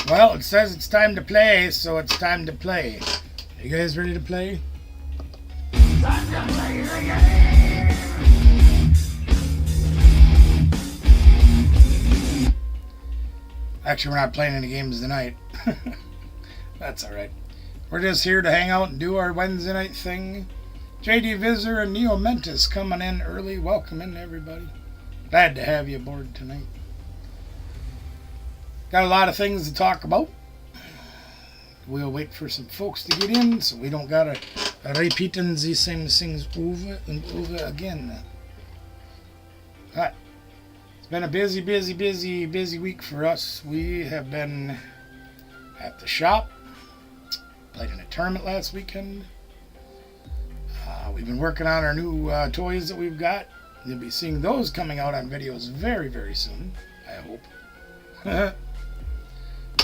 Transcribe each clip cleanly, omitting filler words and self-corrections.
Well, it says it's time to play, so it's time to play. You guys ready to play? Time to play the game! Actually, we're not playing any games tonight. That's alright. We're just here to hang out and do our Wednesday night thing. JD Visor and Neo Mentis coming in early. Welcome in, everybody. Glad to have you aboard tonight. Got a lot of things to talk about. We'll wait for some folks to get in so we don't gotta repeating the same things over and over again. Alright. It's been a busy week for us. We have been at the shop. Played in a tournament last weekend. We've been working on our new toys that we've got. You'll be seeing those coming out on videos very, very soon, I hope.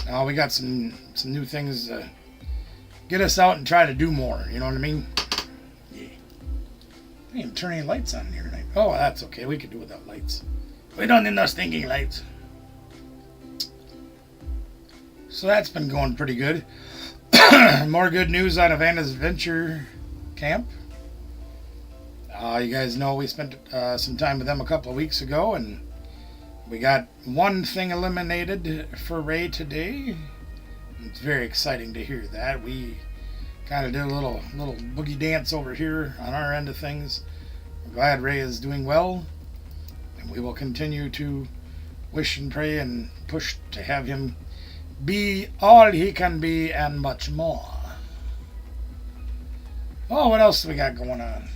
Now we got some new things to get us out and try to do more, you know what I mean? Yeah. I didn't even turn any lights on here tonight. Oh, that's okay. We could do without lights. We don't need no stinking lights. So that's been going pretty good. More good news on Avanda's Adventure Camp. You guys know we spent some time with them a couple of weeks ago, and we got one thing eliminated for Ray today. It's very exciting to hear that. We kind of did a little boogie dance over here on our end of things. We're glad Ray is doing well, and we will continue to wish and pray and push to have him be all he can be and much more. Oh, what else do we got going on?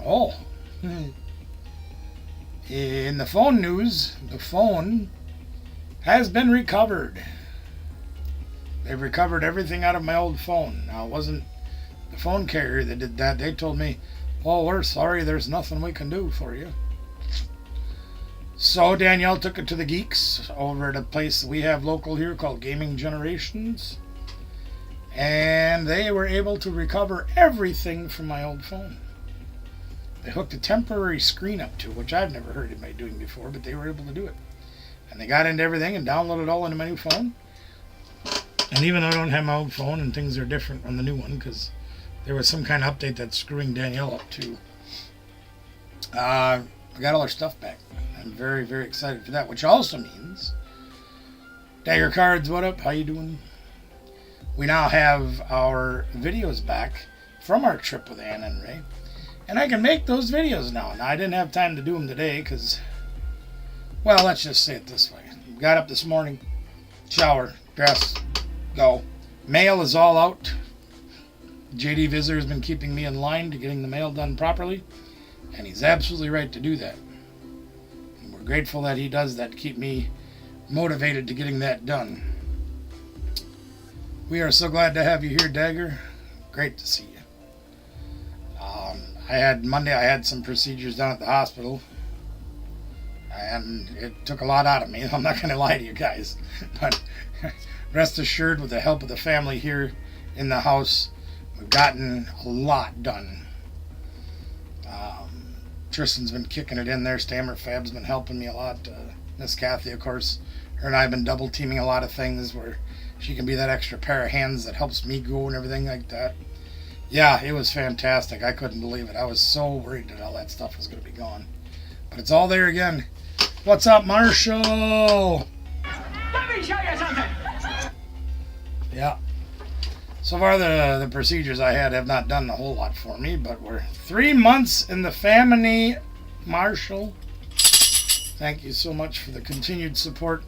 Oh, in the phone news, the phone has been recovered. They've recovered everything out of my old phone. Now, it wasn't the phone carrier that did that. They told me, well, we're sorry, there's nothing we can do for you. So Danielle took it to the geeks over at a place that we have local here called Gaming Generations. And they were able to recover everything from my old phone. They hooked a temporary screen up to it, which I've never heard anybody doing before, but they were able to do it. And they got into everything and downloaded it all into my new phone. And even though I don't have my old phone and things are different on the new one, because there was some kind of update that's screwing Danielle up too. We got all our stuff back. I'm very, very excited for that, which also means Dagger Cards, what up? How you doing? We now have our videos back from our trip with Anna and Ray. And I can make those videos now. Now, I didn't have time to do them today because, well, let's just say it this way. Got up this morning, shower, dress, go. Mail is all out. JD Visor has been keeping me in line to getting the mail done properly. And he's absolutely right to do that. And we're grateful that he does that to keep me motivated to getting that done. We are so glad to have you here, Dagger. Great to see you. Monday I had some procedures done at the hospital, and it took a lot out of me. I'm not going to lie to you guys, but rest assured, with the help of the family here in the house, we've gotten a lot done. Tristan's been kicking it in there. Stammer Fab's been helping me a lot. Miss Kathy, of course, her and I have been double teaming a lot of things where she can be that extra pair of hands that helps me go and everything like that. Yeah, it was fantastic. I couldn't believe it. I was so worried that all that stuff was going to be gone. But it's all there again. What's up, Marshall? Let me show you something. Yeah. So far, the procedures I had have not done a whole lot for me, but we're 3 months in the family, Marshall. Thank you so much for the continued support.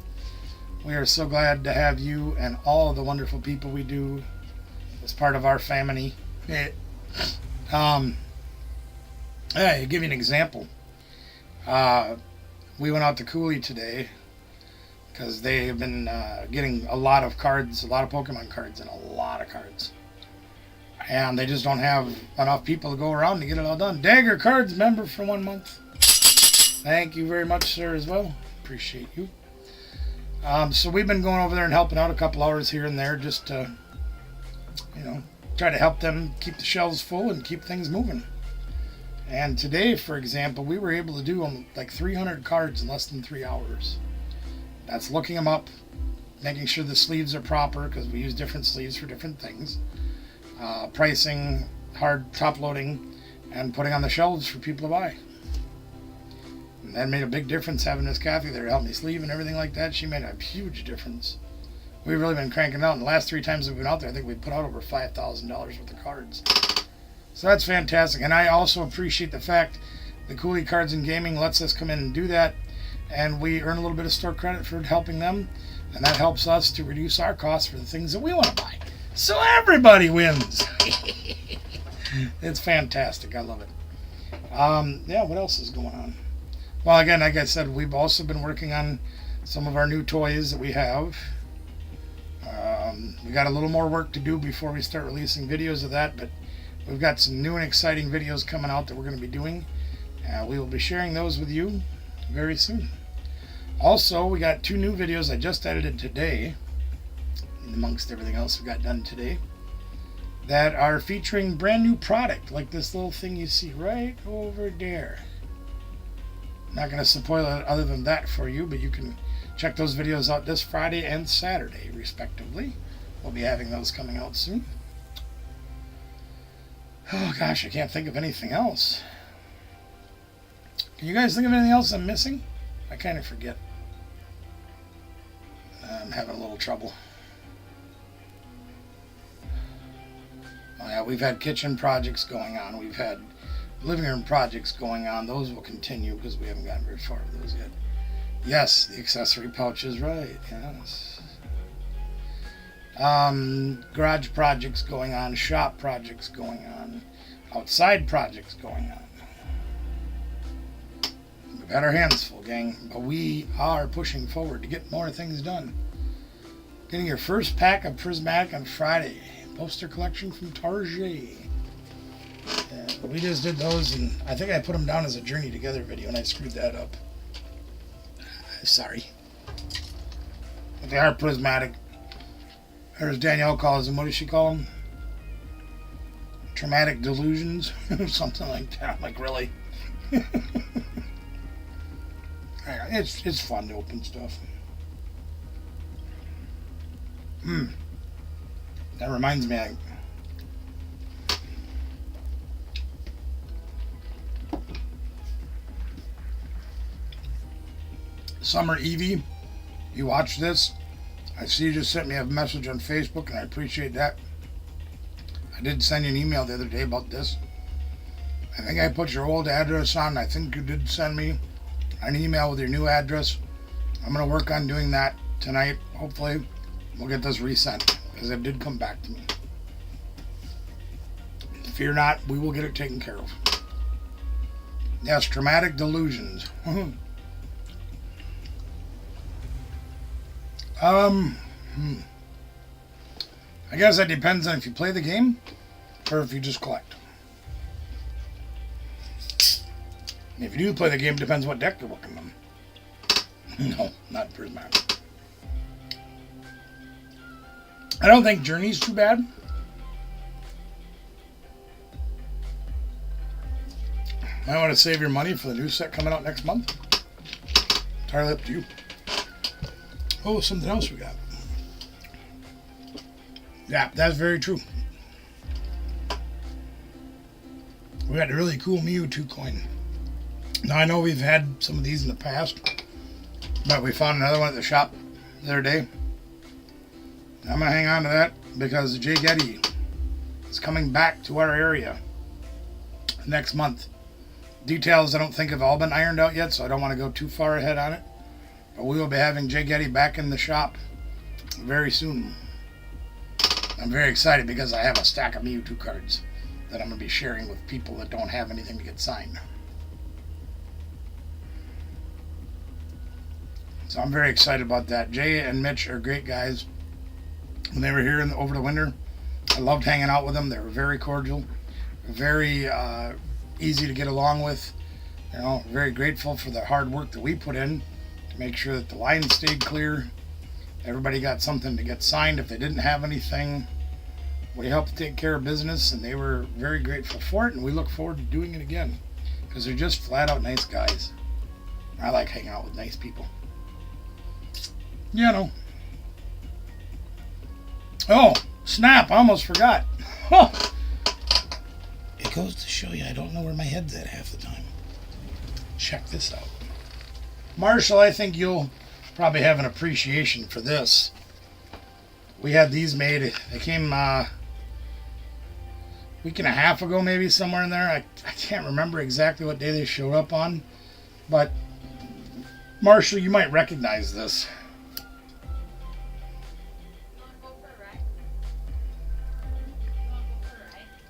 We are so glad to have you and all of the wonderful people we do as part of our family. Hey, I'll give you an example. We went out to Cooley today because they've been getting a lot of cards, a lot of Pokemon cards, and a lot of cards. And they just don't have enough people to go around to get it all done. Dagger Cards member for 1 month. Thank you very much, sir, as well. Appreciate you. So we've been going over there and helping out a couple hours here and there just to, try to help them keep the shelves full and keep things moving. And today, for example, we were able to do like 300 cards in less than 3 hours. That's looking them up, making sure the sleeves are proper because we use different sleeves for different things, pricing, hard top loading, and putting on the shelves for people to buy. And that made a big difference having Miss Kathy there to help me sleeve and everything like that. She made a huge difference. We've really been cranking out. In the last 3 times we've been out there, I think we put out over $5,000 worth of cards. So that's fantastic. And I also appreciate the fact that Cooley Cards and Gaming lets us come in and do that. And we earn a little bit of store credit for helping them. And that helps us to reduce our costs for the things that we want to buy. So everybody wins. It's fantastic. I love it. Yeah, what else is going on? Well, again, like I said, we've also been working on some of our new toys that we have. We got a little more work to do before we start releasing videos of that, but we've got some new and exciting videos coming out that we're going to be doing. We will be sharing those with you very soon. Also, we got 2 new videos I just edited today, amongst everything else we got done today, that are featuring brand new product, like this little thing you see right over there. Not going to spoil it other than that for you, but you can check those videos out this Friday and Saturday, respectively. We'll be having those coming out soon. Oh gosh, I can't think of anything else. Can you guys think of anything else I'm missing? I kind of forget. I'm having a little trouble. Oh yeah, we've had kitchen projects going on. We've had living room projects going on. Those will continue because we haven't gotten very far with those yet. Yes, the accessory pouch is right. Yes. Garage projects going on. Shop projects going on. Outside projects going on. We've had our hands full, gang, but we are pushing forward to get more things done. Getting your first pack of Prismatic on Friday. Poster collection from Target. We just did those, and I think I put them down as a Journey Together video, and I screwed that up. Sorry. But they are prismatic. Or as Danielle calls them, what does she call them? Traumatic delusions? Something like that. I'm like, really? It's fun to open stuff. That reminds me, Summer Evie, you watch this. I see you just sent me a message on Facebook, and I appreciate that. I did send you an email the other day about this. I think I put your old address on. I think you did send me an email with your new address. I'm going to work on doing that tonight. Hopefully, we'll get this resent, because it did come back to me. Fear not, we will get it taken care of. Yes, traumatic delusions. I guess that depends on if you play the game or if you just collect. If you do play the game, it depends what deck you're working on. No, not Prismatic. I don't think Journey's too bad. I want to save your money for the new set coming out next month. Entirely up to you. Oh, something else we got. Yeah, that's very true. We got a really cool Mewtwo coin. Now, I know we've had some of these in the past, but we found another one at the shop the other day. I'm going to hang on to that because Jay Getty is coming back to our area next month. Details I don't think have all been ironed out yet, so I don't want to go too far ahead on it. But we will be having Jay Getty back in the shop very soon. I'm very excited because I have a stack of Mewtwo cards that I'm going to be sharing with people that don't have anything to get signed. So I'm very excited about that. Jay and Mitch are great guys. When they were here over the winter, I loved hanging out with them. They were very cordial, very easy to get along with. You know, very grateful for the hard work that we put in to make sure that the line stayed clear. Everybody got something to get signed if they didn't have anything. We helped take care of business, and they were very grateful for it, and we look forward to doing it again because they're just flat out nice guys. I like hanging out with nice people. You know. Oh, snap, I almost forgot. Oh. It goes to show you I don't know where my head's at half the time. Check this out. Marshall, I think you'll probably have an appreciation for this. We had these made. They came a week and a half ago, maybe, somewhere in there. I can't remember exactly what day they showed up on. But, Marshall, you might recognize this.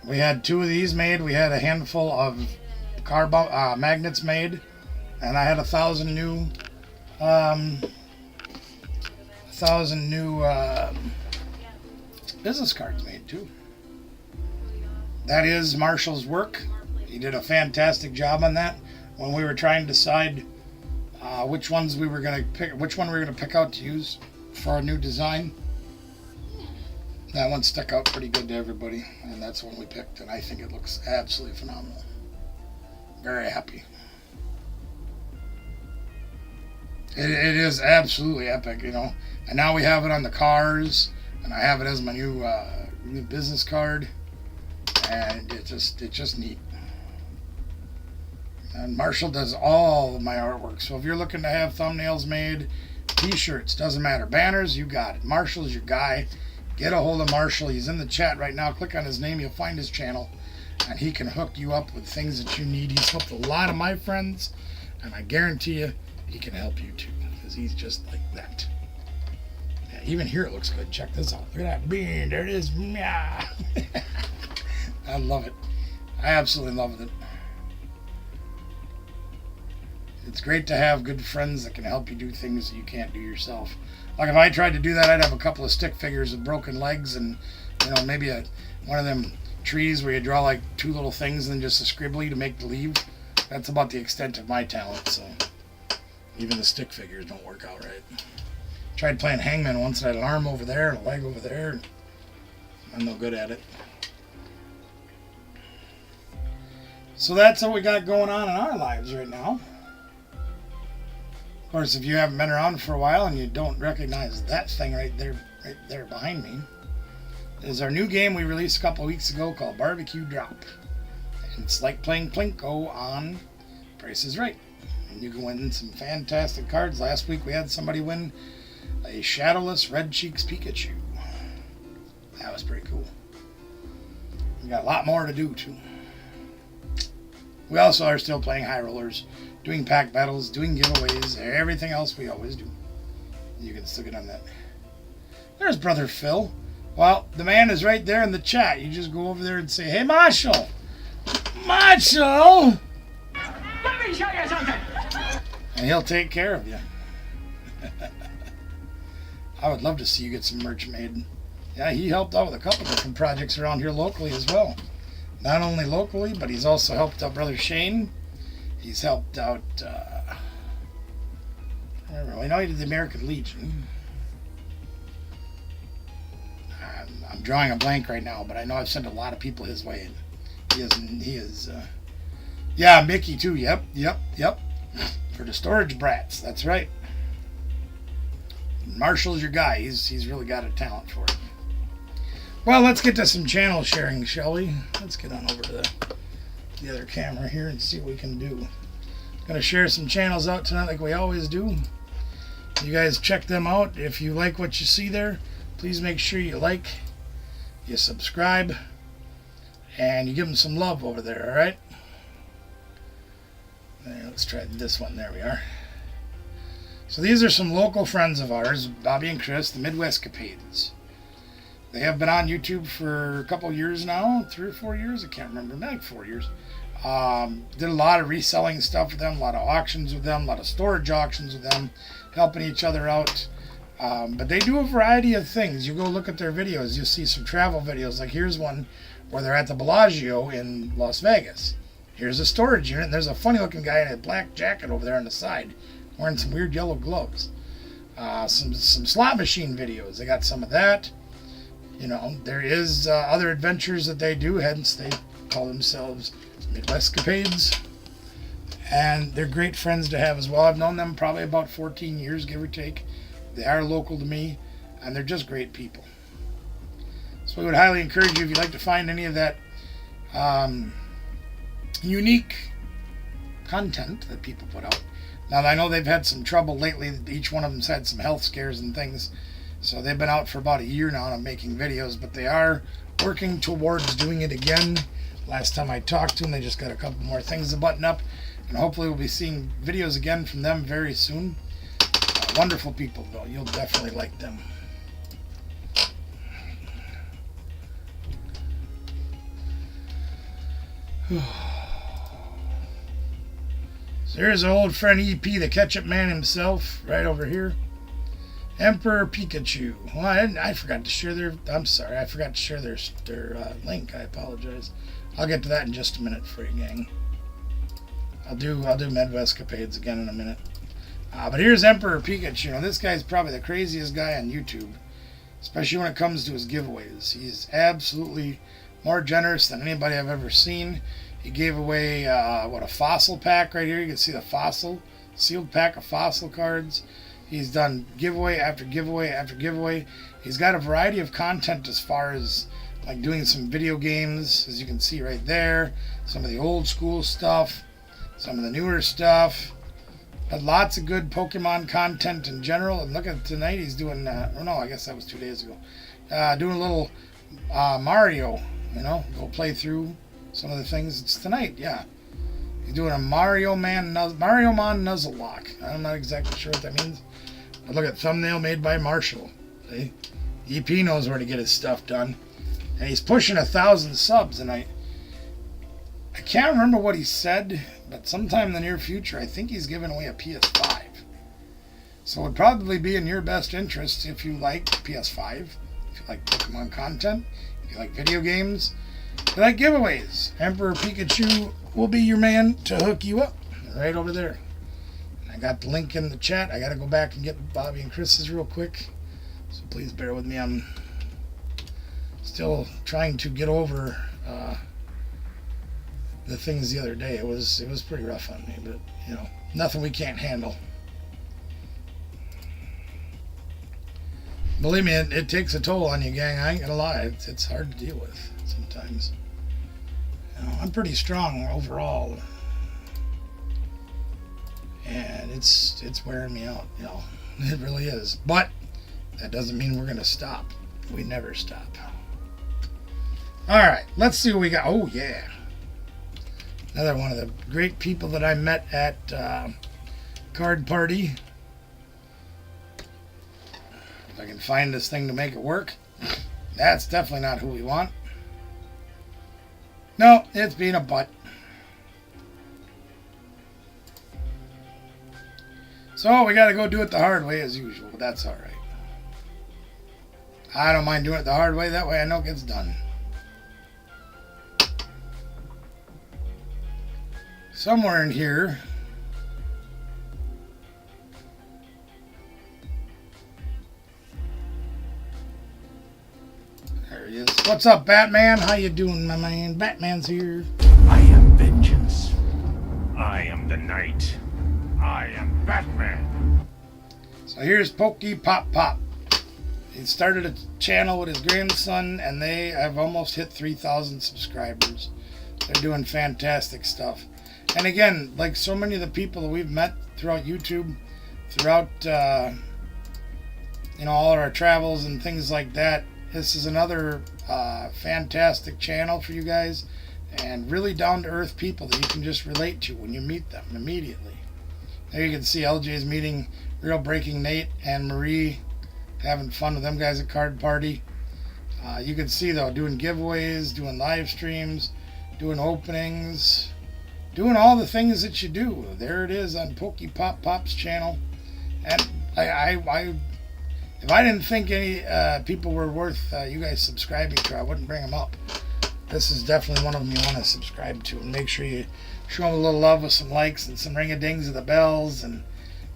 We had 2 of these made. We had a handful of car magnets made. And I had 1,000 new business cards made too. That is Marshall's work. He did a fantastic job on that. When we were trying to decide which ones we were going to pick, which one we were going to pick out to use for our new design, that one stuck out pretty good to everybody, and that's the one we picked. And I think it looks absolutely phenomenal. Very happy. It is absolutely epic, you know. And now we have it on the cars, and I have it as my new business card, and it's just neat. And Marshall does all of my artwork. So if you're looking to have thumbnails made, t-shirts, doesn't matter, banners, you got it. Marshall's your guy. Get a hold of Marshall. He's in the chat right now. Click on his name, you'll find his channel, and he can hook you up with things that you need. He's helped a lot of my friends, and I guarantee you he can help you too, because he's just like that. Yeah, even here it looks good. Check this out. Look at that bean. There it is. I love it. I absolutely love it. It's great to have good friends that can help you do things that you can't do yourself. Like if I tried to do that, I'd have a couple of stick figures with broken legs, and maybe one of them trees where you draw like 2 little things and then just a scribbly to make the leaf. That's about the extent of my talent. So even the stick figures don't work out right. Tried playing hangman once. I had an arm over there and a leg over there. I'm no good at it. So that's what we got going on in our lives right now. Of course, if you haven't been around for a while and you don't recognize that thing right there behind me, is our new game we released a couple of weeks ago called Barbecue Drop. And it's like playing Plinko on Price is Right. And you can win some fantastic cards. Last week we had somebody win a Shadowless Red Cheeks Pikachu. That was pretty cool. We got a lot more to do too. We also are still playing high rollers, doing pack battles, doing giveaways, everything else we always do. You can still get on that. There's Brother Phil. Well, the man is right there in the chat. You just go over there and say, "Hey, Marshall! Marshall!" Let me show you something. And he'll take care of you. I would love to see you get some merch made. Yeah, he helped out with a couple different projects around here locally as well. Not only locally, but he's also helped out Brother Shane. He's helped out, I don't know, I know he did the American Legion. I'm drawing a blank right now, but I know I've sent a lot of people his way. Yeah, Mickey too, yep. For the storage brats, that's right. Marshall's your guy. He's really got a talent for it. Well, let's get to some channel sharing, shall we? Let's get on over to the other camera here and see what we can do. Going to share some channels out tonight like we always do. You guys check them out. If you like what you see there, please make sure you like, you subscribe, and you give them some love over there, all right? There, let's try this one. There we are. So these are some local friends of ours, Bobby and Chris, the Midwestcapades. They have been on YouTube for a couple years now, 3 or 4 years, I can't remember, maybe 4 years. Did a lot of reselling stuff with them, a lot of auctions with them, a lot of storage auctions with them, helping each other out. But they do a variety of things. You go look at their videos, you'll see some travel videos. Like here's one where they're at the Bellagio in Las Vegas. Here's a storage unit, and there's a funny looking guy in a black jacket over there on the side, wearing some weird yellow gloves. Some slot machine videos, they got some of that. You know, there is other adventures that they do, hence they call themselves Midwestcapades. And they're great friends to have as well. I've known them probably about 14 years, give or take. They are local to me, and they're just great people. So we would highly encourage you, if you'd like to find any of that unique content that people put out. Now, I know they've had some trouble lately. Each one of them's had some health scares and things. So they've been out for about a year now on making videos, but they are working towards doing it again. Last time I talked to them, they just got a couple more things to button up. And hopefully we'll be seeing videos again from them very soon. Wonderful people, though. You'll definitely like them. So here's our old friend EP, the Ketchup Man himself, right over here. Emperor Pikachu. Well, I forgot to share their. I'm sorry, I forgot to share their link. I apologize. I'll get to that in just a minute for you, gang. I'll do Medwestcapades again in a minute. But here's Emperor Pikachu. Now, this guy's probably the craziest guy on YouTube, especially when it comes to his giveaways. He's absolutely more generous than anybody I've ever seen. He gave away, a fossil pack right here. You can see the sealed pack of fossil cards. He's done giveaway after giveaway after giveaway. He's got a variety of content as far as like doing some video games, as you can see right there. Some of the old school stuff, some of the newer stuff. But lots of good Pokemon content in general. And look at tonight, he's doing, I guess that was 2 days ago. Doing a little Mario, go play through some of the things. It's tonight, yeah. He's doing a Mario Man Nuzlocke. I'm not exactly sure what that means. But look at thumbnail made by Marshall. See? EP knows where to get his stuff done. And he's pushing 1,000 subs. And I can't remember what he said, but sometime in the near future, I think he's giving away a PS5. So it would probably be in your best interest if you like PS5, if you like Pokemon content, if you like video games, if you like giveaways. Emperor Pikachu will be your man to hook you up. Right over there. I got the link in the chat. I got to go back and get Bobby and Chris's real quick. So please bear with me. I'm still trying to get over the things the other day. It was pretty rough on me, but nothing we can't handle. Believe me, it takes a toll on you, gang. I ain't gonna lie. It's hard to deal with sometimes. I'm pretty strong overall, and it's wearing me out. It really is. But that doesn't mean we're gonna stop. We never stop. All right, let's see what we got. Oh yeah, another one of the great people that I met at Card Party. If I can find this thing to make it work. That's definitely not who we want. No, it's being a butt. So we got to go do it the hard way as usual, but that's all right. I don't mind doing it the hard way. That way I know it gets done. Somewhere in here, there he is. What's up, Batman? How you doing, my man? Batman's here. I am vengeance. I am the night. I am Batman. So here's Pokey Pop Pop. He started a channel with his grandson, and they have almost hit 3,000 subscribers. They're doing fantastic stuff. And again, like so many of the people that we've met throughout YouTube, throughout all our travels and things like that, this is another fantastic channel for you guys, and really down-to-earth people that you can just relate to when you meet them immediately. There you can see LJ's meeting Real Breaking Nate and Marie, having fun with them guys at Card Party. You can see, though, doing giveaways, doing live streams, doing openings, doing all the things that you do. There it is on Pokey Pop Pop's channel. And if I didn't think any people were worth you guys subscribing to, I wouldn't bring them up. This is definitely one of them you want to subscribe to, and make sure you show them a little love with some likes and some ring-a-dings of the bells, and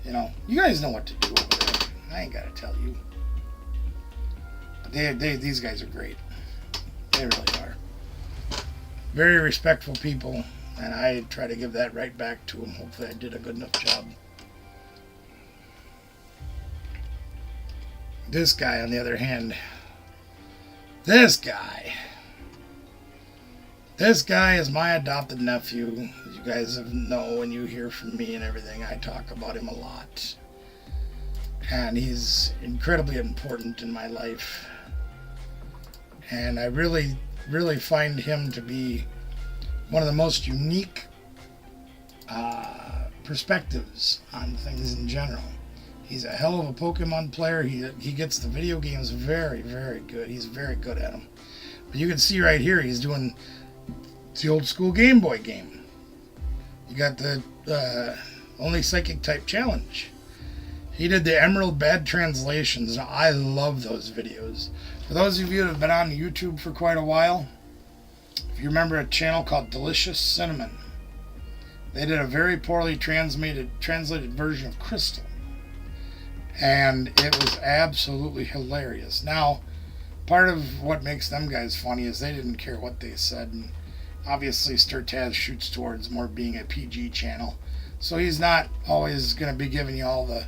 you guys know what to do over there. I ain't gotta tell you. But these guys are great. They really are. Very respectful people, and I try to give that right back to them. Hopefully I did a good enough job. This guy, on the other hand, This guy. This guy is my adopted nephew. As you guys know when you hear from me and everything, I talk about him a lot. And he's incredibly important in my life. And I really, really find him to be one of the most unique perspectives on things in general. He's a hell of a Pokemon player. He gets the video games very, very good. He's very good at them. But you can see right here, he's doing the old school Game Boy game. You got the only psychic type challenge. He did the Emerald Bad Translations. Now, I love those videos. For those of you that have been on YouTube for quite a while, if you remember a channel called Delicious Cinnamon, they did a very poorly translated version of Crystal. And it was absolutely hilarious. Now, part of what makes them guys funny is they didn't care what they said. And obviously, Sturtaz shoots towards more being a PG channel. So he's not always going to be giving you all the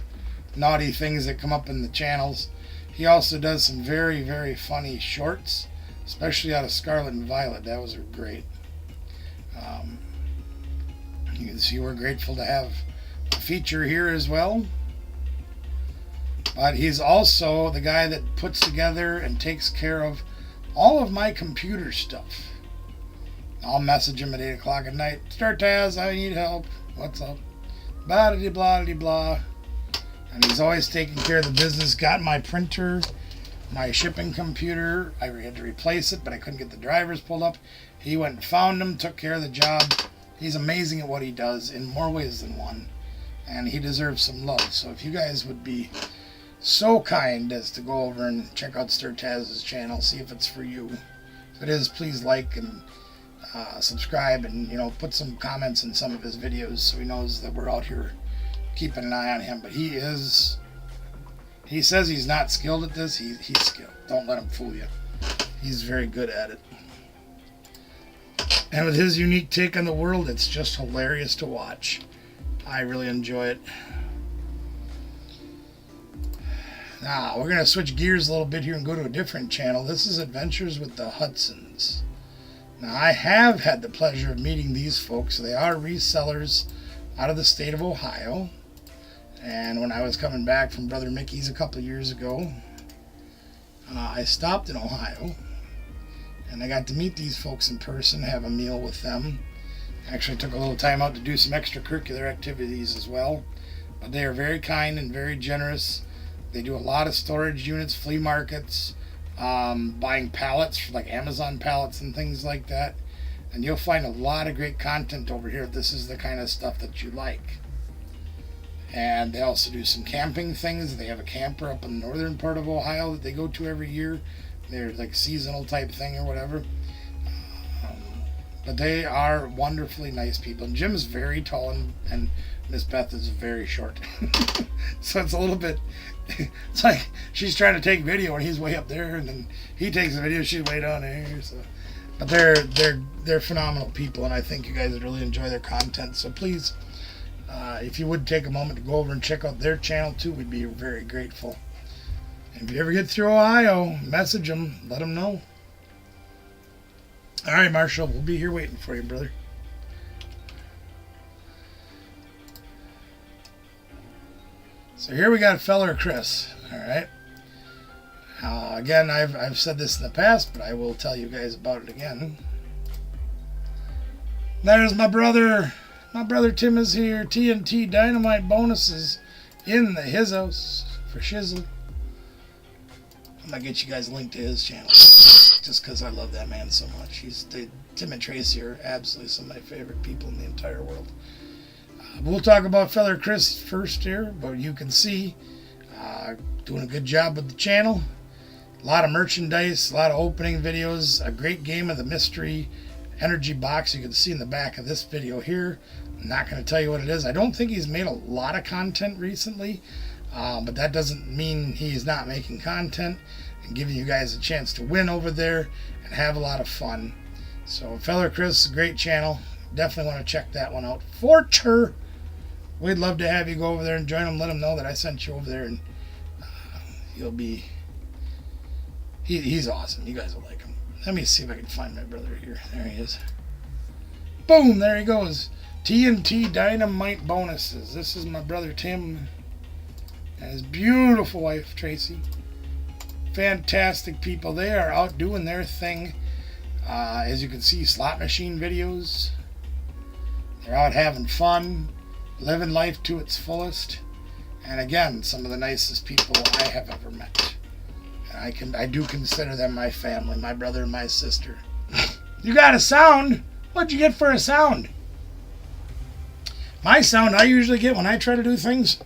naughty things that come up in the channels. He also does some very, very funny shorts, especially out of Scarlet and Violet. That was great. You can see we're grateful to have a feature here as well. But he's also the guy that puts together and takes care of all of my computer stuff. I'll message him at 8 o'clock at night. Sturtaz, I need help. What's up? Blah-de-blah-de-blah. And he's always taking care of the business. Got my printer, my shipping computer. I had to replace it, but I couldn't get the drivers pulled up. He went and found them, took care of the job. He's amazing at what he does in more ways than one. And he deserves some love. So if you guys would be so kind as to go over and check out Sturtaz's channel, see if it's for you. If it is, please like and subscribe, and put some comments in some of his videos so he knows that we're out here keeping an eye on him. But he says he's not skilled at this. He's skilled. Don't let him fool you. He's very good at it. And with his unique take on the world, it's just hilarious to watch. I really enjoy it. Now, we're going to switch gears a little bit here and go to a different channel. This is Adventures with the Hudsons. Now, I have had the pleasure of meeting these folks. They are resellers out of the state of Ohio. And when I was coming back from Brother Mickey's a couple of years ago, I stopped in Ohio. And I got to meet these folks in person, have a meal with them. Actually took a little time out to do some extracurricular activities as well. But they are very kind and very generous. They do a lot of storage units, flea markets, buying pallets, like Amazon pallets and things like that. And you'll find a lot of great content over here if this is the kind of stuff that you like. And they also do some camping things. They have a camper up in the northern part of Ohio that they go to every year. They're like seasonal type thing or whatever. But they are wonderfully nice people. And Jim is very tall and Miss Beth is very short. So it's a little bit, it's like she's trying to take video and he's way up there, and then he takes the video, she's way down here. So, but they're phenomenal people, and I think you guys would really enjoy their content. So please, if you would take a moment to go over and check out their channel too, we'd be very grateful. And if you ever get through Ohio, message them, let them know. All right, Marshall, we'll be here waiting for you, brother. So here we got Feller Chris. All right. Again, I've said this in the past, but I will tell you guys about it again. There's my brother. My brother Tim is here. TNT Dynamite bonuses in the his house for shizzle. I'm gonna get you guys a link to his channel just because I love that man so much. Tim and Tracy are absolutely some of my favorite people in the entire world. We'll talk about Feller Chris first here, but you can see doing a good job with the channel. A lot of merchandise, a lot of opening videos, a great game of the mystery energy box you can see in the back of this video here. I'm not going to tell you what it is. I don't think he's made a lot of content recently, but that doesn't mean he's not making content and giving you guys a chance to win over there and have a lot of fun. So Feller Chris, great channel. Definitely want to check that one out for sure. We'd love to have you go over there and join them. Let them know that I sent you over there, and He's awesome. You guys will like him. Let me see if I can find my brother here. There he is. Boom, there he goes. TNT Dynamite bonuses. This is my brother Tim and his beautiful wife Tracy. Fantastic people. They are out doing their thing. As you can see, slot machine videos. They're out having fun, living life to its fullest. And again, some of the nicest people I have ever met. And I do consider them my family, my brother and my sister. You got a sound? What'd you get for a sound? My sound I usually get when I try to do things.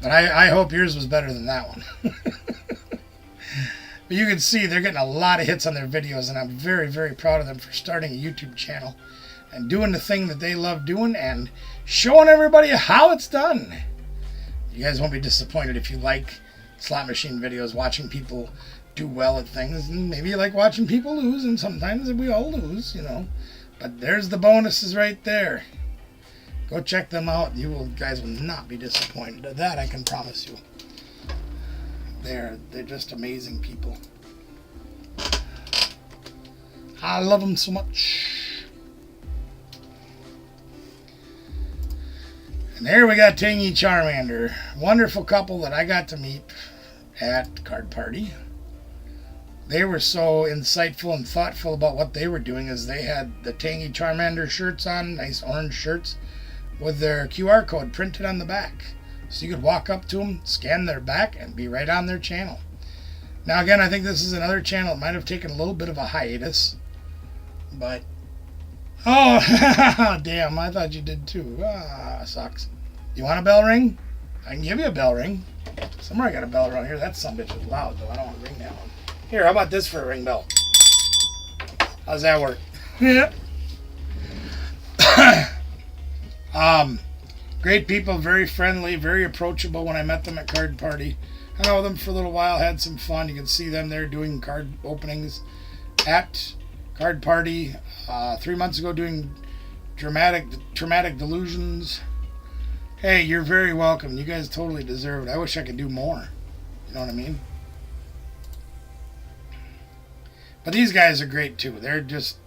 But I hope yours was better than that one. But you can see they're getting a lot of hits on their videos, and I'm very, very proud of them for starting a YouTube channel and doing the thing that they love doing and showing everybody how it's done. You guys won't be disappointed if you like slot machine videos, watching people do well at things, and maybe you like watching people lose, and sometimes we all lose, you know. But there's the bonuses right there. Go check them out. You guys will not be disappointed. That I can promise you. They're just amazing people. I love them so much. And there we got Tangy Charmander. Wonderful couple that I got to meet at Card Party. They were so insightful and thoughtful about what they were doing, as they had the Tangy Charmander shirts on, nice orange shirts, with their QR code printed on the back. So you could walk up to them, scan their back, and be right on their channel. Now again, I think this is another channel that might have taken a little bit of a hiatus. But, oh, damn, I thought you did too. Ah, sucks. You want a bell ring? I can give you a bell ring. Somewhere I got a bell around here. That sumbitch is loud, though. I don't want to ring that one. Here, how about this for a ring bell? How's that work? Great people, very friendly, very approachable when I met them at Card Party. I know them for a little while, had some fun. You can see them there doing card openings at Card Party. 3 months ago doing Traumatic Delusions. Hey, you're very welcome. You guys totally deserve it. I wish I could do more. You know what I mean? But these guys are great too. They're just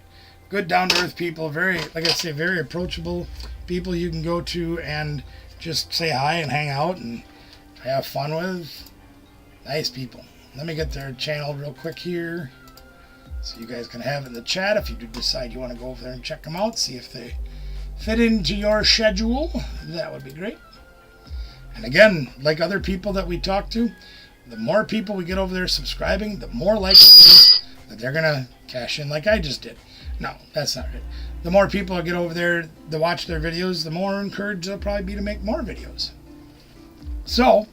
good, down-to-earth people. Very, like I say, very approachable people you can go to and just say hi and hang out and have fun with. Nice people. Let me get their channel real quick here so you guys can have it in the chat if you do decide you want to go over there and check them out, see if they fit into your schedule. That would be great. And again, like other people that we talk to, the more people we get over there subscribing, the more likely it is that they're going to cash in like I just did. No, that's not right. The more people that get over there to watch their videos, the more encouraged they'll probably be to make more videos. So,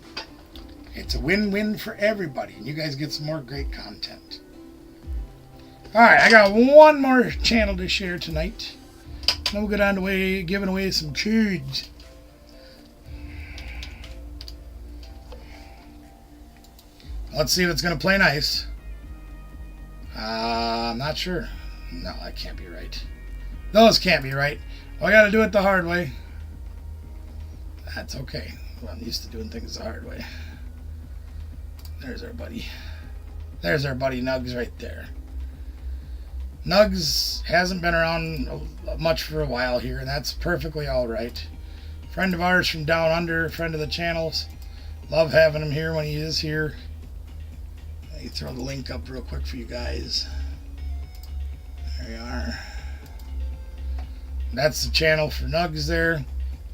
it's a win-win for everybody, and you guys get some more great content. Alright, I got one more channel to share tonight. Then we'll get on to giving away some cards. Let's see if it's going to play nice. I'm not sure. No, that can't be right. Those can't be right. Well, I got to do it the hard way. That's okay. Well, I'm used to doing things the hard way. There's our buddy. There's our buddy Nugs right there. Nugs hasn't been around much for a while here, and that's perfectly all right. Friend of ours from down under, friend of the channels. Love having him here when he is here. Let me throw the link up real quick for you guys. There you are. That's the channel for Nugs there.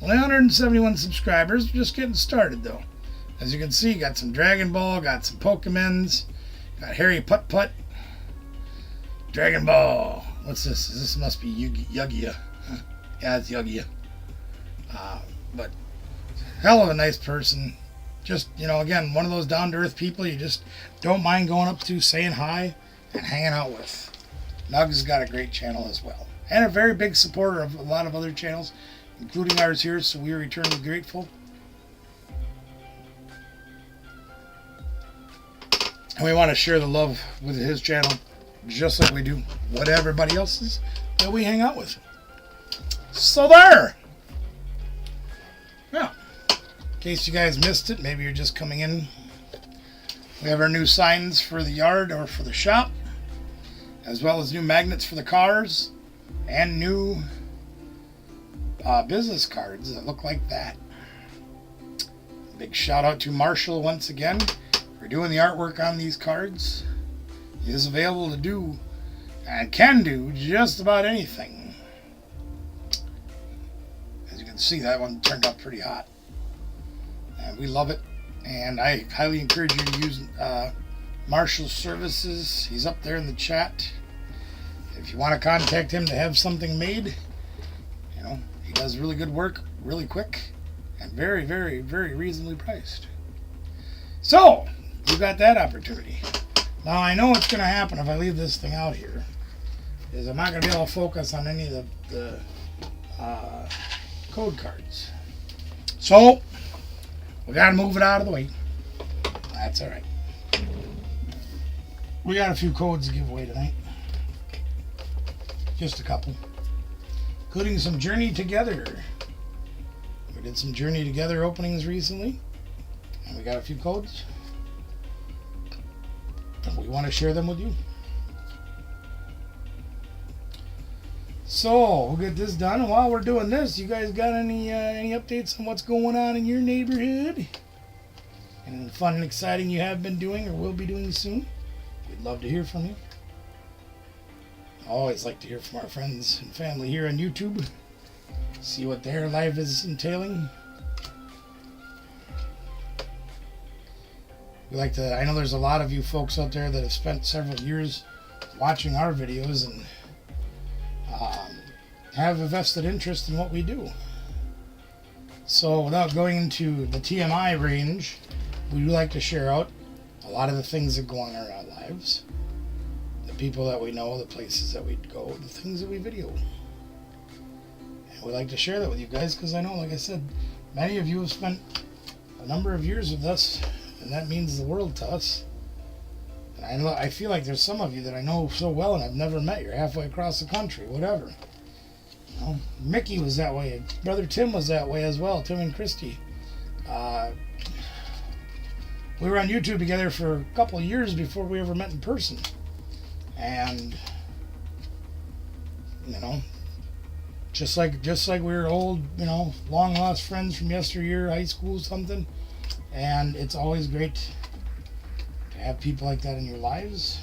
Only 171 subscribers. Just getting started though. As you can see, got some Dragon Ball, got some Pokemons, got Harry Putt Putt. Dragon Ball. What's this? This must be Yugia. Yeah, it's Yugia. But hell of a nice person. Just, you know, again, one of those down-to-earth people you just don't mind going up to, saying hi, and hanging out with. Nugs has got a great channel as well. And a very big supporter of a lot of other channels, including ours here, so we are eternally grateful. And we want to share the love with his channel, just like we do with everybody else's that we hang out with. So there! Yeah. case you guys missed it, maybe you're just coming in, we have our new signs for the yard or for the shop, as well as new magnets for the cars, and new business cards that look like that. Big shout out to Marshall once again for doing the artwork on these cards. He is available to do and can do just about anything. As you can see, that one turned out pretty hot. And we love it. And I highly encourage you to use Marshall's services. He's up there in the chat. If you want to contact him to have something made, you know, he does really good work, really quick, and very, very, very reasonably priced. So, you got that opportunity. Now, I know what's going to happen if I leave this thing out here, is I'm not going to be able to focus on any of the code cards. So, we got to move it out of the way. That's all right. We got a few codes to give away tonight. Just a couple. Including some Journey Together. We did some Journey Together openings recently. And we got a few codes. And we want to share them with you. So, we'll get this done. And while we're doing this, you guys got any updates on what's going on in your neighborhood? Anything fun and exciting you have been doing or will be doing soon? We'd love to hear from you. I always like to hear from our friends and family here on YouTube. See what their life is entailing. I know there's a lot of you folks out there that have spent several years watching our videos and have a vested interest in what we do. So without going into the TMI range, we do like to share out a lot of the things that go on in our lives. The people that we know, the places that we go, the things that we video. And we like to share that with you guys because I know, like I said, many of you have spent a number of years with us, and that means the world to us. And I feel like there's some of you that I know so well and I've never met. You're halfway across the country, whatever. You know, Mickey was that way. Brother Tim was that way as well, Tim and Christy. We were on YouTube together for a couple of years before we ever met in person. And, you know, just like we were old, you know, long lost friends from yesteryear, high school, something. And it's always great to have people like that in your lives.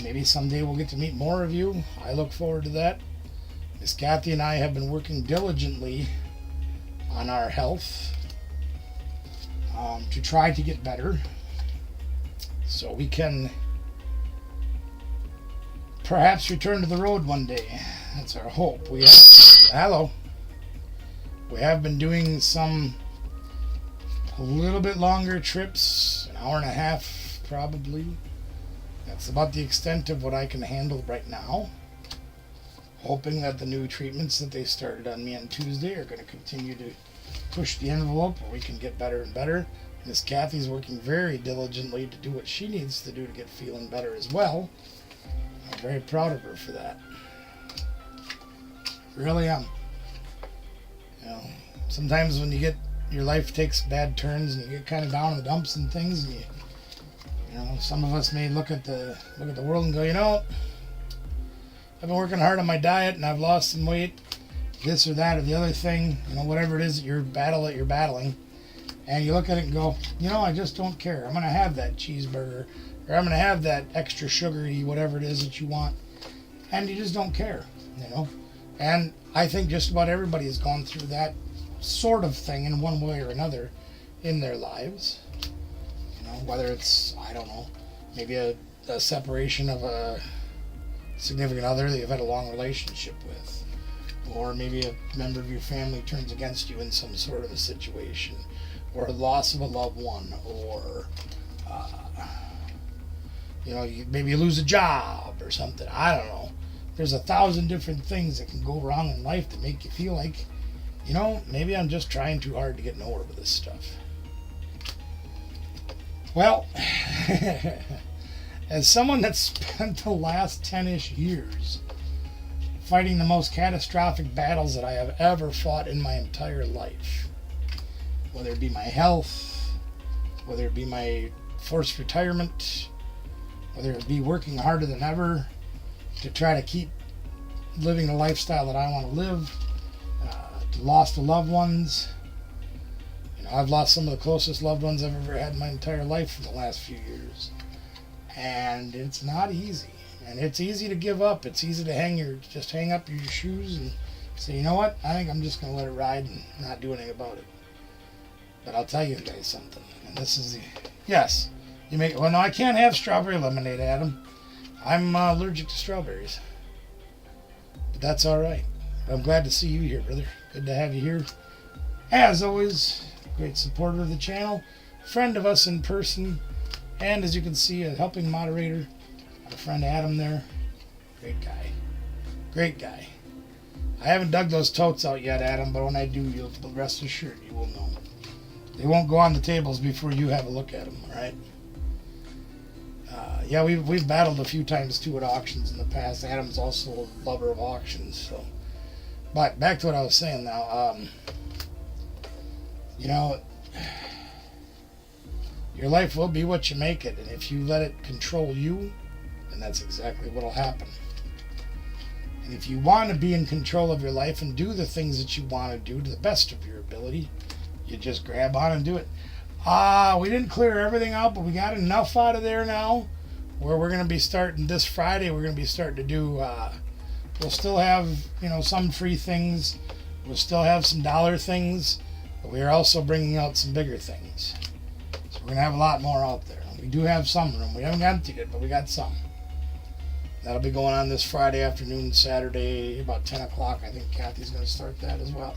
Maybe someday we'll get to meet more of you. I look forward to that. Miss Kathy and I have been working diligently on our health to try to get better so we can perhaps return to the road one day. That's our hope. We have been doing some a little bit longer trips, an hour and a half probably. That's about the extent of what I can handle right now. Hoping that the new treatments that they started on me on Tuesday are going to continue to push the envelope where we can get better and better. Miss Kathy's working very diligently to do what she needs to do to get feeling better as well. I'm very proud of her for that. Really am. You know, sometimes when your life takes bad turns and you get kind of down in the dumps and things, and you know, some of us may look at the world and go, you know, I've been working hard on my diet and I've lost some weight, this or that or the other thing, you know, whatever it is that you're battling, and you look at it and go, you know, I just don't care. I'm going to have that cheeseburger, or I'm going to have that extra sugary whatever it is that you want, and you just don't care, you know. And I think just about everybody has gone through that sort of thing in one way or another in their lives. You know, whether it's, I don't know, maybe a separation of a significant other that you've had a long relationship with, or maybe a member of your family turns against you in some sort of a situation, or a loss of a loved one, or you know, maybe you lose a job or something. I don't know. There's 1,000 different things that can go wrong in life that make you feel like, you know, maybe I'm just trying too hard to get nowhere with this stuff. Well, as someone that's spent the last 10-ish years fighting the most catastrophic battles that I have ever fought in my entire life, whether it be my health, whether it be my forced retirement, whether it be working harder than ever to try to keep living the lifestyle that I want to live, lost of loved ones. You know, I've lost some of the closest loved ones I've ever had in my entire life in the last few years. And it's not easy. And it's easy to give up. It's easy to hang up your shoes and say, you know what, I think I'm just going to let it ride and not do anything about it. But I'll tell you guys something. And this is yes, you make, well, no, I can't have strawberry lemonade, Adam. I'm allergic to strawberries. But that's all right. I'm glad to see you here, brother. Good to have you here. As always, great supporter of the channel, friend of us in person, and as you can see, a helping moderator, our friend Adam there. Great guy. Great guy. I haven't dug those totes out yet, Adam, but when I do, you'll rest assured you will know. They won't go on the tables before you have a look at them, all right? Yeah, we've battled a few times too at auctions in the past. Adam's also a lover of auctions, so. But back to what I was saying now. You know, your life will be what you make it, and if you let it control you, then that's exactly what'll happen. And if you want to be in control of your life and do the things that you want to do to the best of your ability, you just grab on and do it. We didn't clear everything out, but we got enough out of there now where we're going to be starting this Friday. We're going to be starting to do, we'll still have, you know, some free things. We'll still have some dollar things, but we are also bringing out some bigger things. So we're going to have a lot more out there. We do have some room. We haven't emptied it, but we got some. That'll be going on this Friday afternoon, Saturday, about 10 o'clock. I think Kathy's going to start that as well.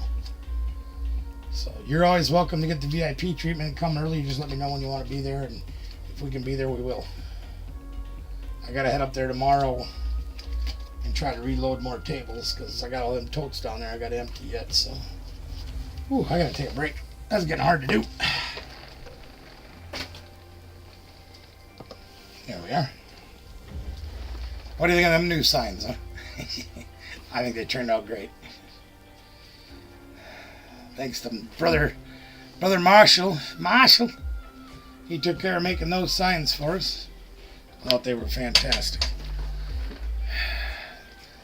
So you're always welcome to get the VIP treatment. Come early. Just let me know when you want to be there, and if we can be there, we will. I got to head up there tomorrow and try to reload more tables because I got all them totes down there I got to empty yet. So, ooh, I got to take a break. That's getting hard to do. There we are. What do you think of them new signs, huh? I think they turned out great. Thanks to brother Marshall. He took care of making those signs for us. I thought they were fantastic.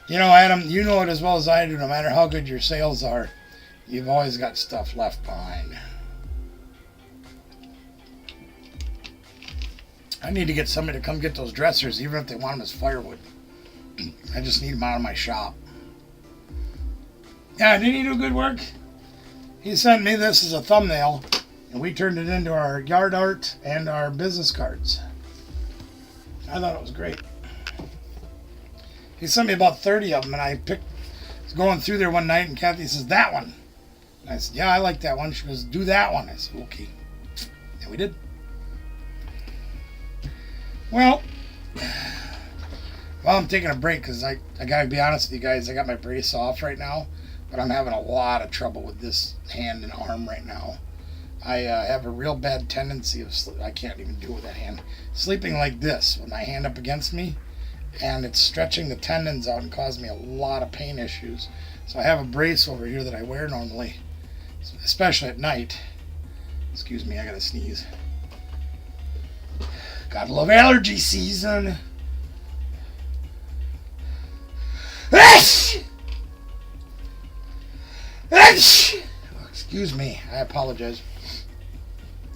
You know, Adam, you know it as well as I do. No matter how good your sales are, you've always got stuff left behind. I need to get somebody to come get those dressers, even if they want them as firewood. I just need them out of my shop. Yeah, didn't he do good work? He sent me this as a thumbnail, and we turned it into our yard art and our business cards. I thought it was great. He sent me about 30 of them, and I was going through there one night, and Kathy says, that one. And I said, yeah, I like that one. She goes, do that one. I said, okay. And we did. Well, I'm taking a break because I got to be honest with you guys. I got my brace off right now, but I'm having a lot of trouble with this hand and arm right now. I have a real bad tendency of I can't even do it with that hand. Sleeping like this with my hand up against me, and it's stretching the tendons out and causing me a lot of pain issues. So I have a brace over here that I wear normally, especially at night. Excuse me, I gotta sneeze. Gotta love allergy season. Excuse me, I apologize.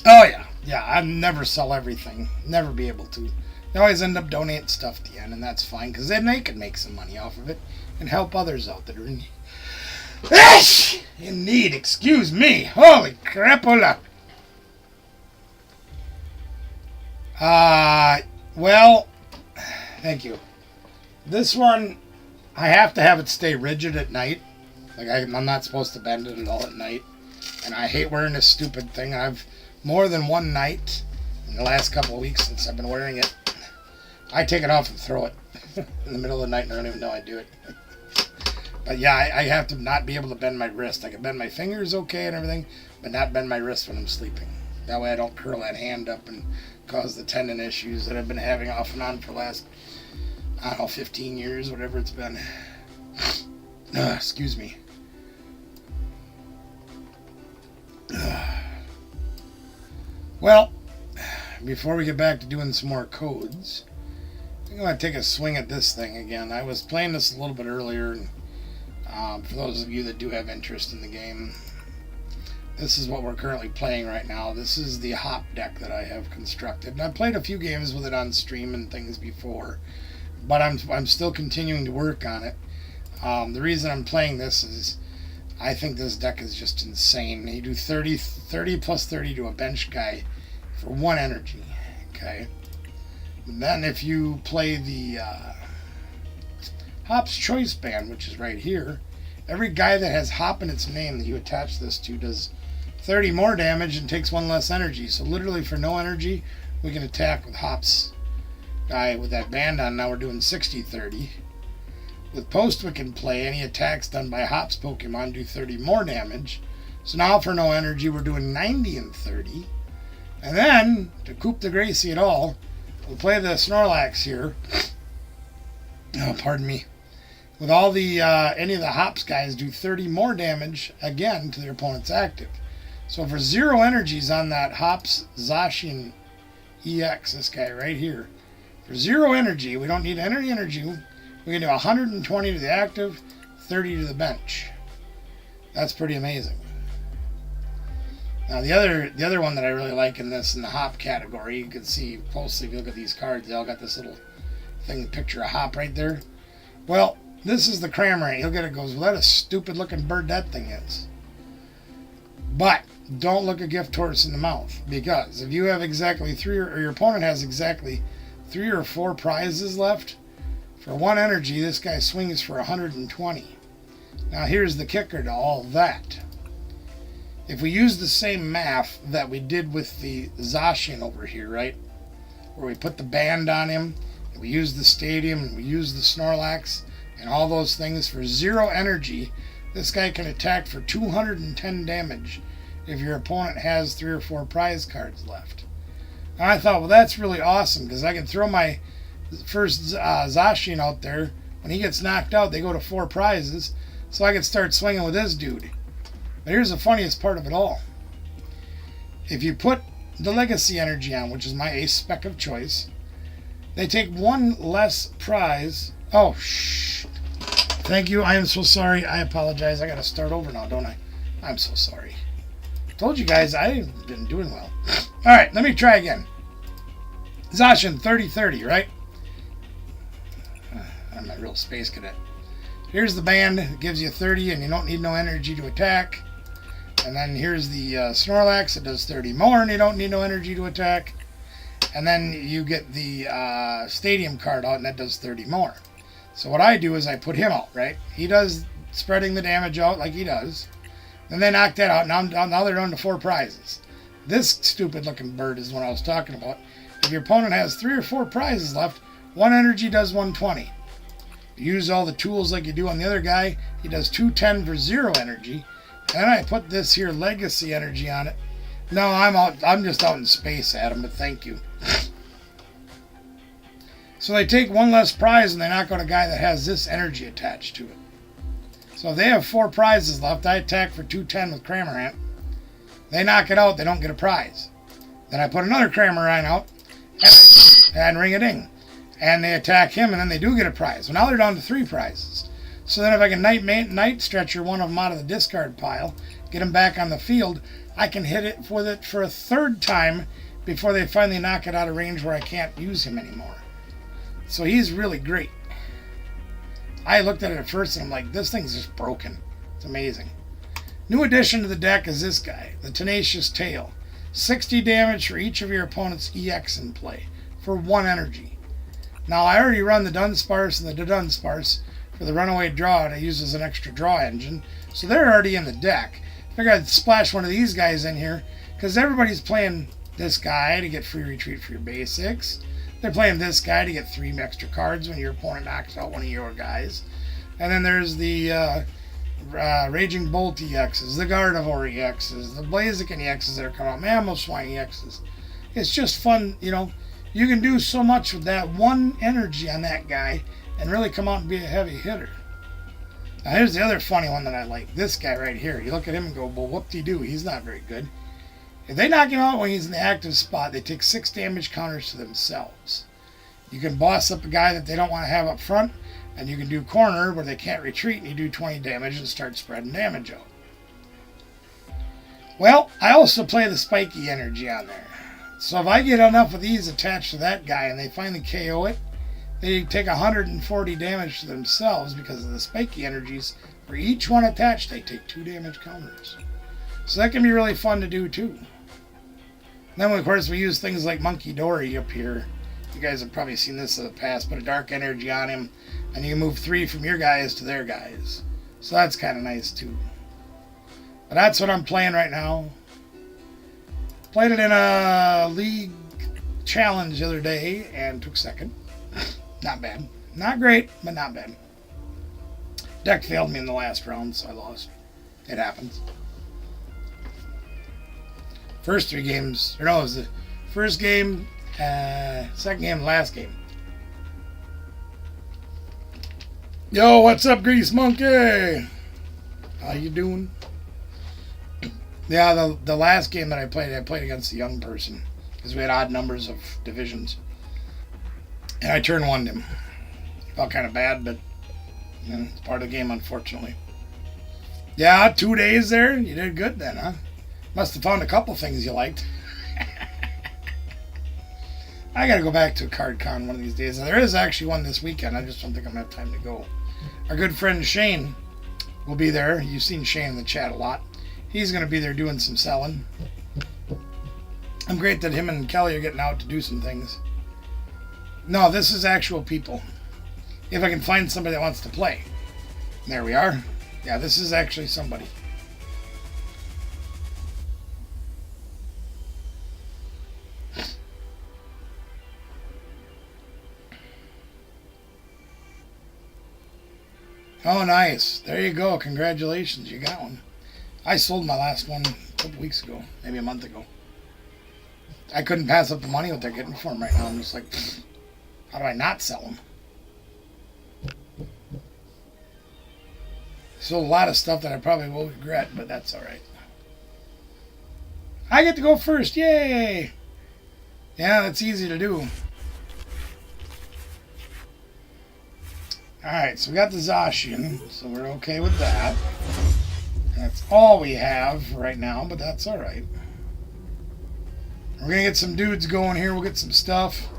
Oh yeah, I never sell everything. Never be able to. They always end up donating stuff to the end, and that's fine, because then they can make some money off of it and help others out that are in need. Excuse me. Holy crapola. Well, thank you. This one, I have to have it stay rigid at night. Like, I'm not supposed to bend it at all at night. And I hate wearing this stupid thing. I've more than one night in the last couple of weeks since I've been wearing it, I take it off and throw it in the middle of the night, and I don't even know I do it. But yeah, I have to not be able to bend my wrist. I can bend my fingers okay and everything, but not bend my wrist when I'm sleeping. That way I don't curl that hand up and cause the tendon issues that I've been having off and on for the last, I don't know, 15 years, whatever it's been. Excuse me. Well, before we get back to doing some more codes, I'm going to take a swing at this thing again. I was playing this a little bit earlier, and for those of you that do have interest in the game, this is what we're currently playing right now. This is the hop deck that I have constructed. And I've played a few games with it on stream and things before, but I'm still continuing to work on it. The reason I'm playing this is I think this deck is just insane. You do 30 plus 30 to a bench guy for 1 energy. Okay. And then if you play the Hop's Choice Band, which is right here, every guy that has Hop in its name that you attach this to does 30 more damage and takes 1 less energy. So literally for no energy, we can attack with Hop's guy with that band on. Now we're doing 60-30. With Postwick in play, any attacks done by Hop's Pokemon do 30 more damage. So now for no energy, we're doing 90 and 30. And then, to coup de grace it all, we'll play the Snorlax here. Oh, pardon me. With all the any of the Hops guys do 30 more damage again to their opponent's active. So for 0 energies on that Hops Zacian EX, this guy right here, for 0 energy, we don't need any energy. We can do 120 to the active, 30 to the bench. That's pretty amazing. Now the other one that I really like in this, in the Hop category, you can see closely if you look at these cards, they all got this little thing, picture a Hop right there. Well, this is the Cramorant. He'll get it, goes, well, that a stupid looking bird that thing is. But don't look a gift horse in the mouth, because if you have exactly 3, or your opponent has exactly 3 or 4 prizes left, for 1 energy, this guy swings for 120. Now here's the kicker to all that. If we use the same math that we did with the Zacian over here, right? Where we put the band on him, and we use the stadium, and we use the Snorlax, and all those things for 0 energy, this guy can attack for 210 damage if your opponent has 3 or 4 prize cards left. And I thought, well, that's really awesome, because I can throw my first Zacian out there. When he gets knocked out, they go to 4 prizes, so I can start swinging with this dude. But here's the funniest part of it all. If you put the Legacy Energy on, which is my ace spec of choice, they take 1 less prize. Oh, shh. Thank you. I am so sorry. I apologize. I got to start over now, don't I? I'm so sorry. Told you guys I've been doing well. All right, let me try again. Zacian, 30-30, right? I'm a real space cadet. Here's the band. It gives you 30, and you don't need no energy to attack. And then here's the Snorlax. It does 30 more, and you don't need no energy to attack. And then you get the Stadium card out, and that does 30 more. So what I do is I put him out, right? He does spreading the damage out like he does. Then they knock that out. Now they're down to 4 prizes. This stupid-looking bird is what I was talking about. If your opponent has 3 or 4 prizes left, 1 energy does 120. You use all the tools like you do on the other guy, he does 210 for 0 energy. And then I put this here Legacy Energy on it. No, I'm just out in space, Adam, but thank you. So they take 1 less prize and they knock out a guy that has this energy attached to it. So if they have 4 prizes left, I attack for 210 with Cramorant. They knock it out, they don't get a prize. Then I put another Cramorant out and ring-a-ding. And they attack him, and then they do get a prize. Well, now they're down to 3 prizes. So then if I can night stretcher one of them out of the discard pile, get him back on the field, I can hit it with it for a 3rd time before they finally knock it out of range where I can't use him anymore. So he's really great. I looked at it at first and I'm like, this thing's just broken. It's amazing. New addition to the deck is this guy, the Tenacious Tail. 60 damage for each of your opponent's EX in play for 1 energy. Now I already run the Dunsparce and the Dunsparce for the Runaway Draw to use as an extra draw engine, so they're already in the deck. I figured I'd splash one of these guys in here because everybody's playing this guy to get free retreat for your basics. They're playing this guy to get 3 extra cards when your opponent knocks out one of your guys. And then there's the Raging Bolt EXs, the Gardevoir EXs, the Blaziken EXs that are coming out, Mamoswine EXs. It's just fun, you know. You can do so much with that 1 energy on that guy and really come out and be a heavy hitter. Now here's the other funny one that I like. This guy right here. You look at him and go, well, whoop-de-doo, he's not very good. If they knock him out when he's in the active spot, they take 6 damage counters to themselves. You can boss up a guy that they don't want to have up front, and you can do corner where they can't retreat, and you do 20 damage and start spreading damage out. Well, I also play the spiky energy on there. So if I get enough of these attached to that guy and they finally KO it, they take 140 damage to themselves because of the spiky energies. For each one attached, they take 2 damage counters. So that can be really fun to do too. Then, of course, we use things like Monkey Dory up here. You guys have probably seen this in the past. Put a dark energy on him, and you can move 3 from your guys to their guys. So that's kind of nice too. But that's what I'm playing right now. Played it in a league challenge the other day and took second. Not bad. Not great, but not bad. Deck failed me in the last round, so I lost. It happens. First 3 games, or no, it was the first game, second game, last game. Yo, what's up, Grease Monkey? How you doing? Yeah, the last game that I played against a young person because we had odd numbers of divisions, and I turn 1'd him. Felt kind of bad, but you know, it's part of the game, unfortunately. Yeah, 2 days there, you did good then, huh? Must have found a couple things you liked. I gotta go back to a card con one of these days. And there is actually one this weekend. I just don't think I'm gonna have time to go. Our good friend Shane will be there. You've seen Shane in the chat a lot. He's gonna be there doing some selling. I'm great that him and Kelly are getting out to do some things. No, this is actual people. If I can find somebody that wants to play. There we are. Yeah, this is actually somebody. Oh, nice. There you go. Congratulations. You got one. I sold my last one a couple weeks ago. Maybe a month ago. I couldn't pass up the money what they're getting for them right now. I'm just like, how do I not sell them? Sold a lot of stuff that I probably will regret, but that's all right. I get to go first. Yay! Yeah, that's easy to do. Alright, so we got the Zacian, so we're okay with that. That's all we have right now, but that's alright. We're going to get some dudes going here. We'll get some stuff.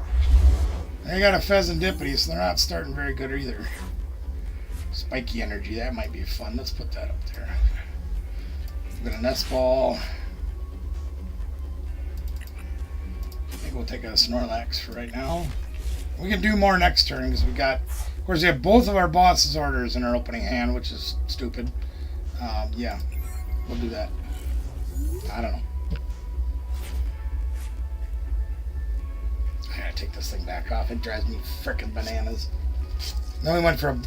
They got a Pheasantipity, so they're not starting very good either. Spiky energy, that might be fun. Let's put that up there. We've got a nest ball. I think we'll take a Snorlax for right now. We can do more next turn because we got... Of course, we have both of our boss's orders in our opening hand, which is stupid. Yeah, we'll do that. I don't know. I gotta take this thing back off. It drives me frickin' bananas. Then we went for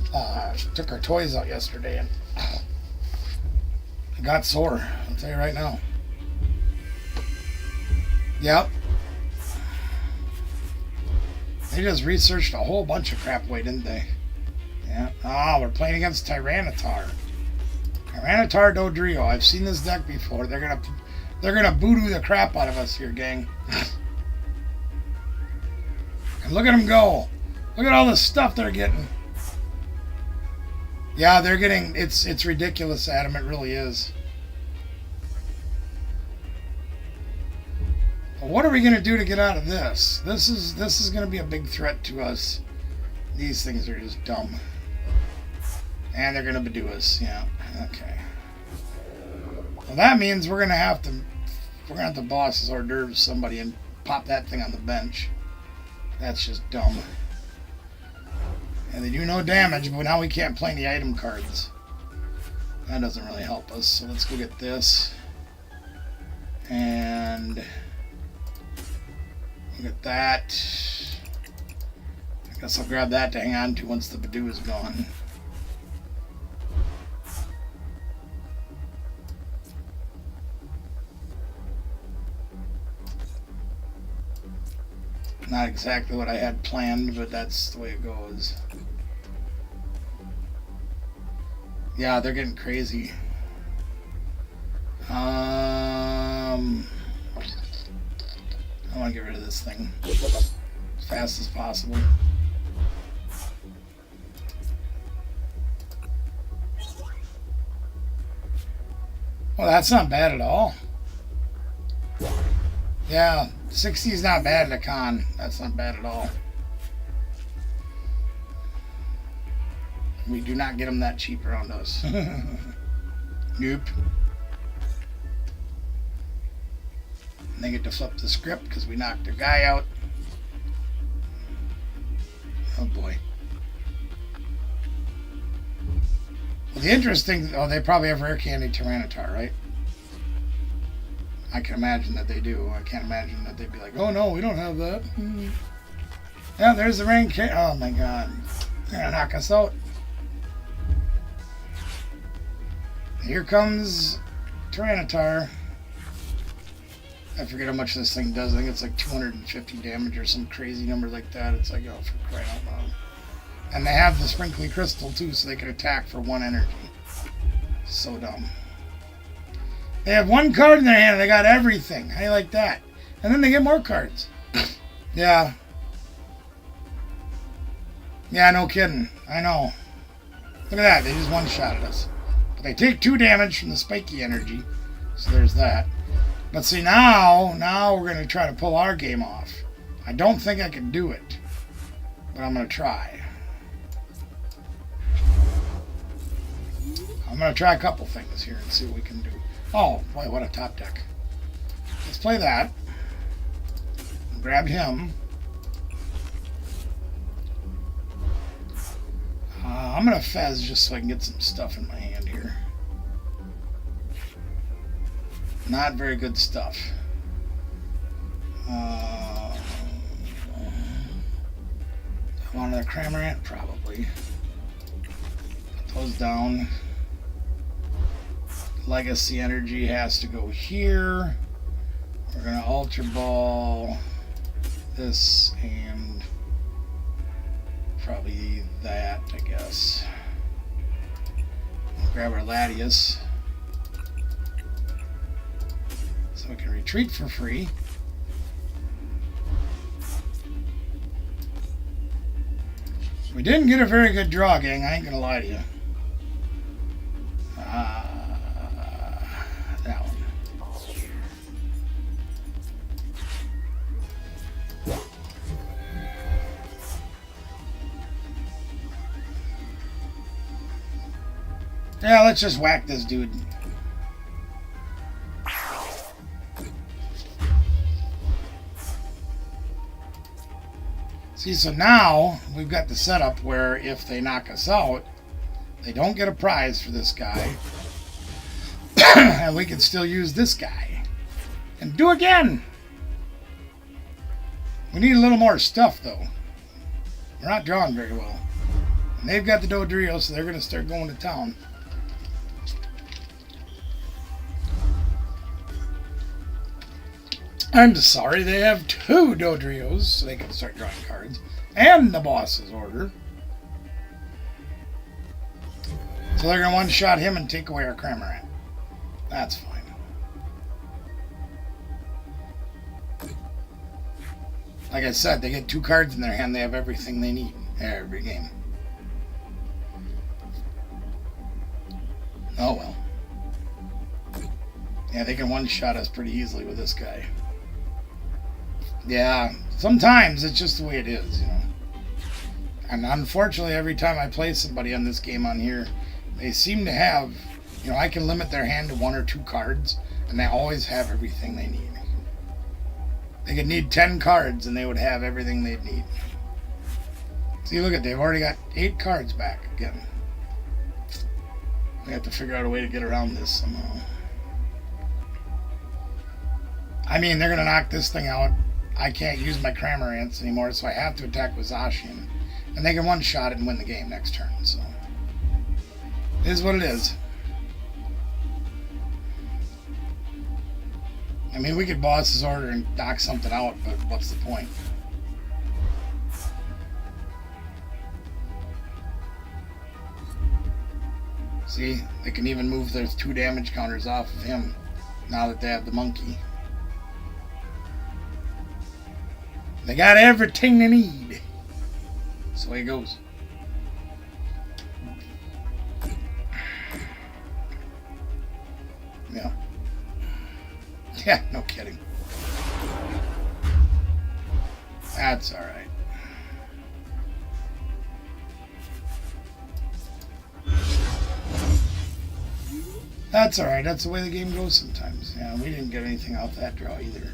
took our toys out yesterday and I got sore. I'll tell you right now. Yep. They just researched a whole bunch of crap away, didn't they? Yeah. Oh, we're playing against Tyranitar. Tyranitar Dodrio. I've seen this deck before. They're gonna voodoo the crap out of us here, gang. And look at them go. Look at all the stuff they're getting. Yeah, they're getting... It's ridiculous, Adam. It really is. What are we going to do to get out of this? This is going to be a big threat to us. These things are just dumb. And they're going to do us. Yeah. Okay. Well, that means we're going to have to boss hors d'oeuvres somebody and pop that thing on the bench. That's just dumb. And they do no damage, but now we can't play any item cards. That doesn't really help us. So let's go get this. And... look at that. I guess I'll grab that to hang on to once the Badoo is gone. Not exactly what I had planned, but that's the way it goes. Yeah, they're getting crazy. want to get rid of this thing as fast as possible. Well, that's not bad at all. Yeah, 60 is not bad in a con. That's not bad at all. We do not get them that cheap around us. Nope. And they get to flip the script because we knocked their guy out. Oh boy. Well, the interesting... Oh, they probably have rare candy Tyranitar, right? I can imagine that they do. I can't imagine that they'd be like, oh no, we don't have that. Yeah, there's the rain candy. Oh my god. They're gonna knock us out. Here comes Tyranitar. I forget how much this thing does. I think it's like 250 damage or some crazy number like that. It's like, oh, for crying out loud. And they have the sprinkly crystal too, so they can attack for 1 energy. So dumb. They have 1 card in their hand and they got everything. How do you like that? And then they get more cards. Yeah. Yeah, no kidding. I know. Look at that. They just one-shotted us. But they take 2 damage from the spiky energy. So there's that. But see, now we're going to try to pull our game off. I don't think I can do it. But I'm going to try. I'm going to try a couple things here and see what we can do. Oh, boy, what a top deck. Let's play that. Grab him. I'm going to fez just so I can get some stuff in my hand here. Not very good stuff. One of the Cramorant, probably. Put those down. Legacy energy has to go here. We're going to Ultra Ball this and probably that, I guess. We'll grab our Latias so we can retreat for free. We didn't get a very good draw, gang. I ain't going to lie to you. That one. Yeah, let's just whack this dude. See, so now we've got the setup where if they knock us out, they don't get a prize for this guy. And we can still use this guy. And do again! We need a little more stuff, though. We're not drawing very well. And they've got the Dodrio, so they're going to start going to town. I'm sorry, they have 2 Dodrios, so they can start drawing cards. And the boss's order. So they're going to one-shot him and take away our Cramorant. That's fine. Like I said, they get 2 cards in their hand. They have everything they need every game. Oh well. Yeah, they can one-shot us pretty easily with this guy. Yeah, sometimes it's just the way it is, you know. And unfortunately, every time I play somebody on this game on here, they seem to have, you know, I can limit their hand to 1 or 2 cards, and they always have everything they need. They could need 10 cards, and they would have everything they'd need. See, look at, they've already got 8 cards back again. We have to figure out a way to get around this somehow. I mean, they're going to knock this thing out. I can't use my Cramorants anymore, so I have to attack with Zacian. And they can one-shot it and win the game next turn, so... It is what it is. I mean, we could boss his order and knock something out, but what's the point? See, they can even move their 2 damage counters off of him now that they have the monkey. They got everything they need. So away it goes. Yeah. Yeah, no kidding. That's all right. That's all right. That's the way the game goes sometimes. Yeah, we didn't get anything off that draw either.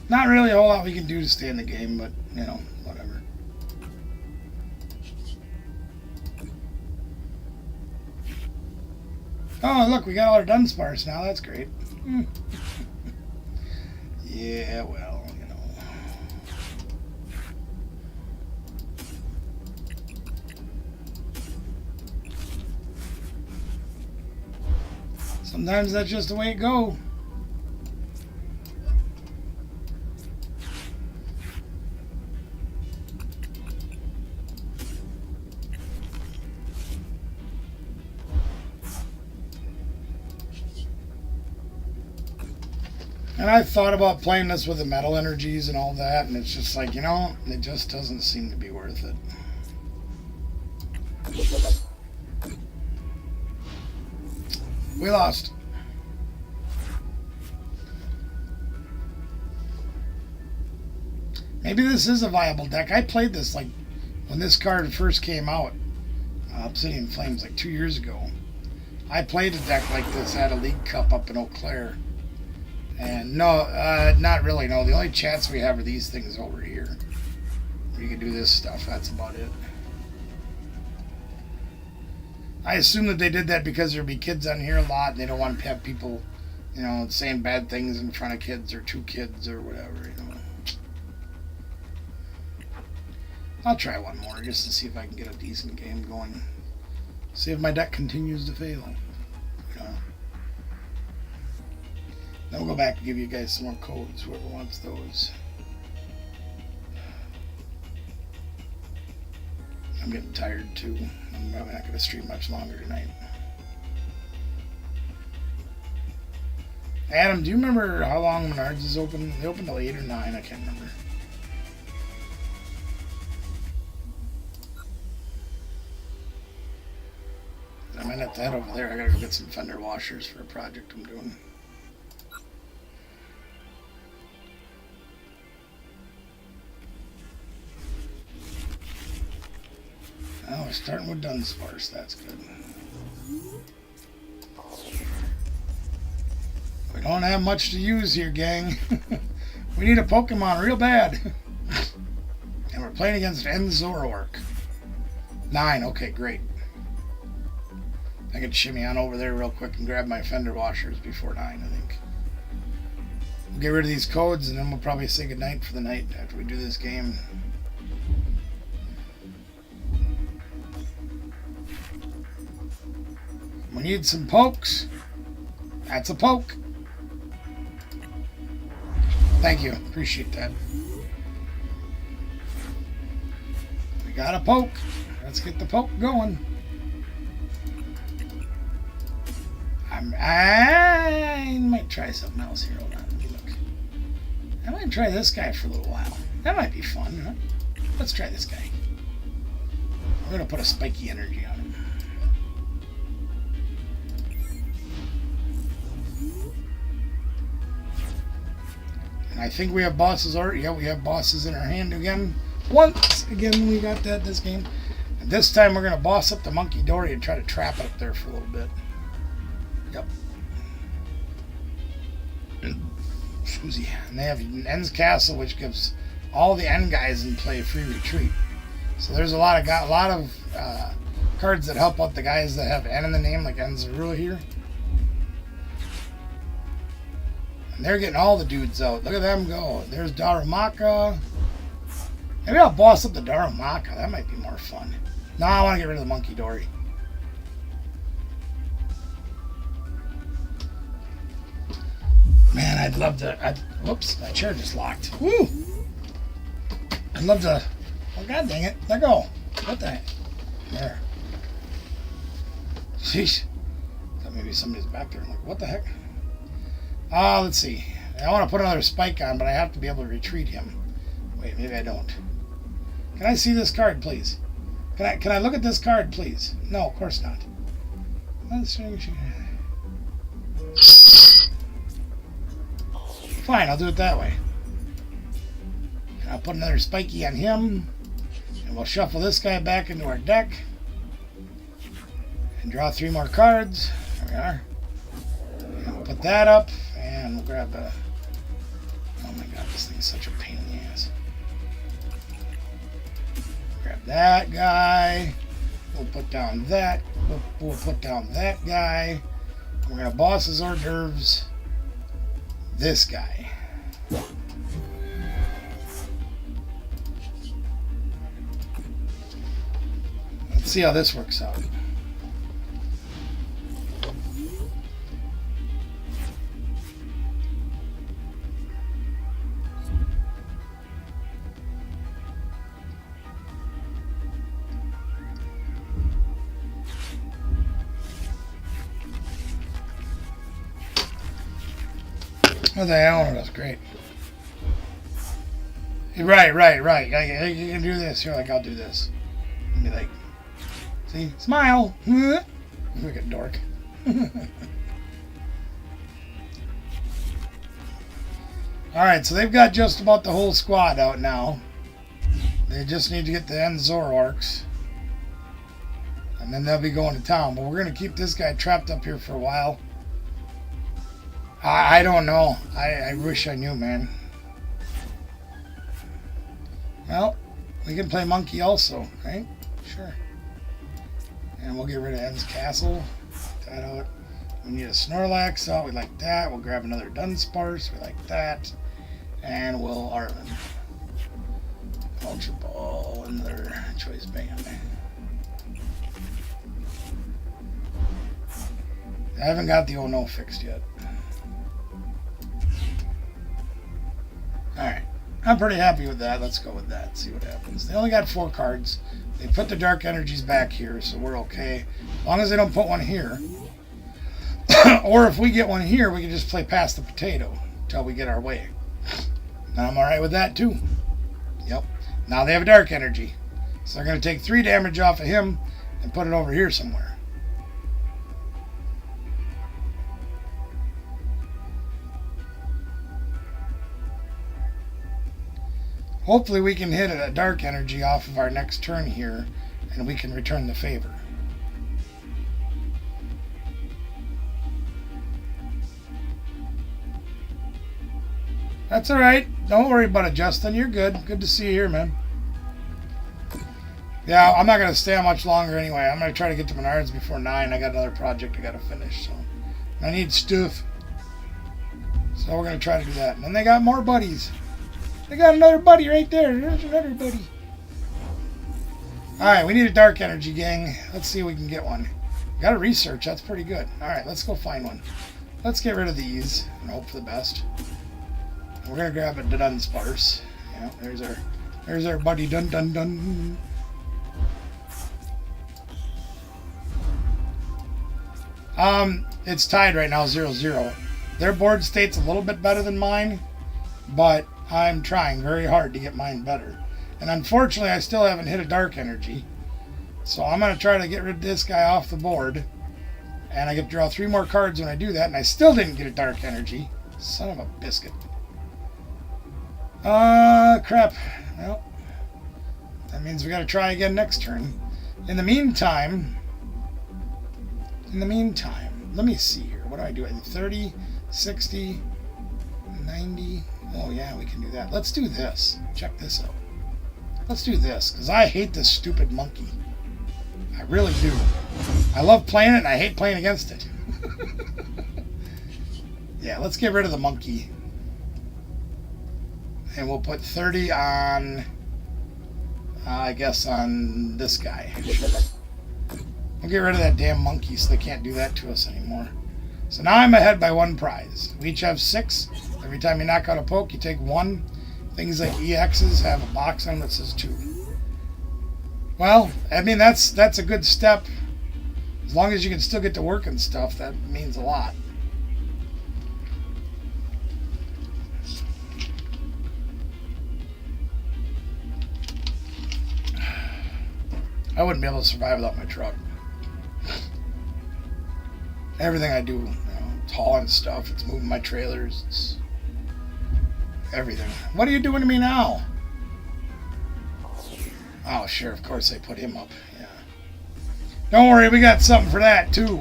Not really a whole lot we can do to stay in the game, but, you know, whatever. Oh, look, we got all our Dunsparce now. That's great. Yeah, well, you know. Sometimes that's just the way it goes. And I thought about playing this with the metal energies and all that, and it's just like, you know, it just doesn't seem to be worth it. We lost. Maybe this is a viable deck. I played this like when this card first came out, Obsidian Flames, like 2 years ago. I played a deck like this at a League Cup up in Eau Claire. And no, not really, no. The only chance we have are these things over here. You can do this stuff, that's about it. I assume that they did that because there'd be kids on here a lot and they don't want to have people, you know, saying bad things in front of kids or to kids or whatever, you know. I'll try one more just to see if I can get a decent game going. See if my deck continues to fail. You know. Then we'll go back and give you guys some more codes, whoever wants those. I'm getting tired too. I'm probably not going to stream much longer tonight. Adam, do you remember how long Menards is open? They open till 8 or 9, I can't remember. I might have to head over there. I gotta go get some fender washers for a project I'm doing. Oh, we're starting with Dunsparce. That's good. We don't have much to use here, gang. We need a Pokemon real bad. And we're playing against Enzoroark. 9, okay, great. I could shimmy on over there real quick and grab my fender washers before 9, I think. We'll get rid of these codes and then we'll probably say goodnight for the night after we do this game. We need some pokes. That's a poke. Thank you. Appreciate that. We got a poke. Let's get the poke going. I might try something else here. Hold on. Let me look. I might try this guy for a little while. That might be fun, huh? Let's try this guy. We're going to put a spiky energy on him. And I think we have bosses already. Yeah, we have bosses in our hand again. Once again, we got that this game. And this time we're going to boss up the Monkey Dory and try to trap it up there for a little bit. Yep. Susie. And they have N's Castle, which gives all the N guys in play free retreat. So there's a lot of cards that help out the guys that have N in the name, like Enzarua here. And they're getting all the dudes out. Look at them go. There's Darumaka. Maybe I'll boss up the Darumaka. That might be more fun. No, I want to get rid of the Monkey Dory. Man, I'd love to... whoops, my chair just locked. Woo! I'd love to... Oh, god dang it. Let go. What the heck? There. Sheesh. Thought maybe somebody's back there. I'm like, what the heck? Let's see. I want to put another spike on, but I have to be able to retreat him. Wait, maybe I don't. Can I see this card, please? Can I look at this card, please? No, of course not. Fine, I'll do it that way. And I'll put another spiky on him. And we'll shuffle this guy back into our deck. And draw 3 more cards. There we are. And we'll put that up. And we'll grab a... Oh my god, this thing's such a pain in the ass. Grab that guy. We'll put down that. We'll put down that guy. We're going to boss his hors d'oeuvres. This guy. Let's see how this works out. Oh, the owner, that's great. Right. You can do this. You're like, I'll do this. And be like, see, smile. Look at dork. Alright, so they've got just about the whole squad out now. They just need to get the end Zoroarks. And then they'll be going to town. But we're going to keep this guy trapped up here for a while. I don't know. I wish I knew, man. Well, we can play monkey also, right? Sure. And we'll get rid of En's castle. Get that out. We need a Snorlax out. We like that. We'll grab another Dunsparce. We like that. And we'll Arlen. Ultra Ball. Another Choice Band. I haven't got the Oh No fixed yet. Alright, I'm pretty happy with that. Let's go with that, see what happens. They only got 4 cards. They put the Dark Energies back here, so we're okay. As long as they don't put one here. Or if we get one here, we can just play past the potato until we get our way. And I'm alright with that too. Yep. Now they have a Dark Energy. So they're going to take 3 damage off of him and put it over here somewhere. Hopefully we can hit a Dark Energy off of our next turn here, and we can return the favor. That's alright. Don't worry about it, Justin. You're good. Good to see you here, man. Yeah, I'm not going to stay much longer anyway. I'm going to try to get to Menards before 9. I got another project I got to finish, so I need stuff. So we're going to try to do that. And then they got more buddies. They got another buddy right there. There's another buddy. Alright, we need a Dark Energy, gang. Let's see if we can get one. Got a research. That's pretty good. Alright, let's go find one. Let's get rid of these and hope for the best. And we're going to grab a Dunsparce. Yeah, there's our buddy Dun Dun Dun. It's tied right now, 0-0. Their board state's a little bit better than mine, but I'm trying very hard to get mine better. And unfortunately, I still haven't hit a Dark Energy. So I'm going to try to get rid of this guy off the board. And I get to draw 3 more cards when I do that, and I still didn't get a Dark Energy. Son of a biscuit. Crap. Well, that means we got to try again next turn. In the meantime, let me see here. What do I do? 30, 60, 90. Oh, yeah, we can do that. Let's do this. Check this out. Let's do this, because I hate this stupid monkey. I really do. I love playing it, and I hate playing against it. Yeah, let's get rid of the monkey. And we'll put 30 on, I guess, on this guy. We'll get rid of that damn monkey so they can't do that to us anymore. So now I'm ahead by 1 prize. We each have 6. Every time you knock out a poke, you take 1. Things like EXs have a box on that says 2. Well, I mean, that's a good step. As long as you can still get to work and stuff, that means a lot. I wouldn't be able to survive without my truck. Everything I do, you know, it's hauling stuff, it's moving my trailers, it's everything. What are you doing to me now? Oh, sure, of course they put him up. Yeah. Don't worry, we got something for that too.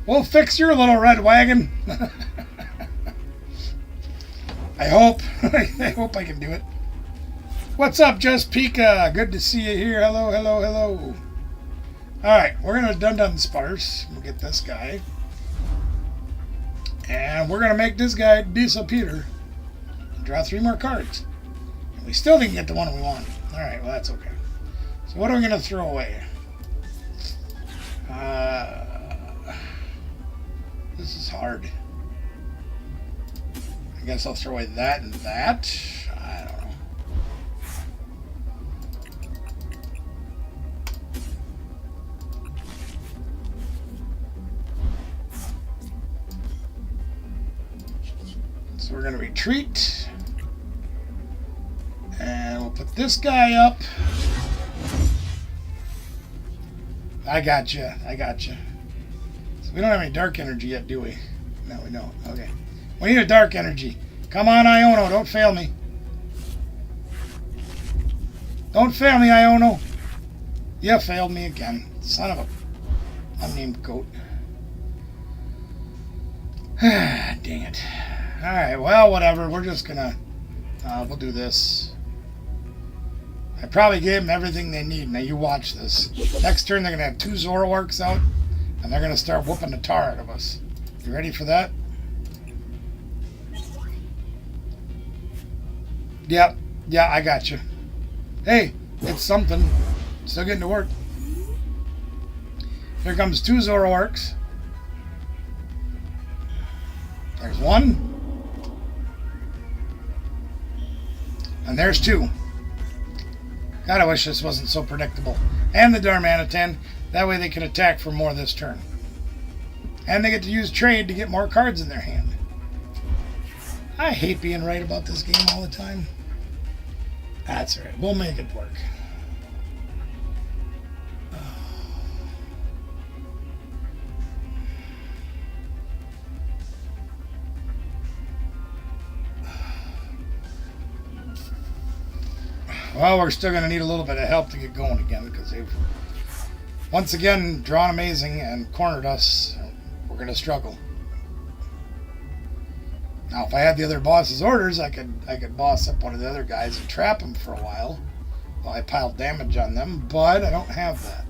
We'll fix your little red wagon. I hope. I hope I can do it. What's up, Just Pika? Good to see you here. Hello, hello, hello. Alright, we're going to dun sparse. We'll get this guy. And we're going to make this guy disappear. Draw 3 more cards. We still didn't get the one we want. Alright, well that's okay. So what are we going to throw away? This is hard. I guess I'll throw away that and that. I don't know. So we're going to retreat. And we'll put this guy up. I got you. So we don't have any dark energy yet, do we? No, we don't. Okay. We need a dark energy. Come on, Iono. Don't fail me. Don't fail me, Iono. You failed me again. Son of a unnamed goat. Dang it. Alright, well, whatever. We're just gonna... we'll do this. I probably gave them everything they need. Now you watch this. Next turn they're going to have 2 Zoroarks out. And they're going to start whooping the tar out of us. You ready for that? Yep. Yeah, I got you. Hey, it's something. Still getting to work. Here comes 2 Zoroarks. There's 1. And there's 2. God, I wish this wasn't so predictable. And the Darmanitan. That way they can attack for more this turn. And they get to use trade to get more cards in their hand. I hate being right about this game all the time. That's alright. We'll make it work. Well, we're still going to need a little bit of help to get going again because they've once again drawn amazing and cornered us. We're going to struggle. Now, if I had the other boss's orders, I could boss up one of the other guys and trap him for a while I piled damage on them, but I don't have that.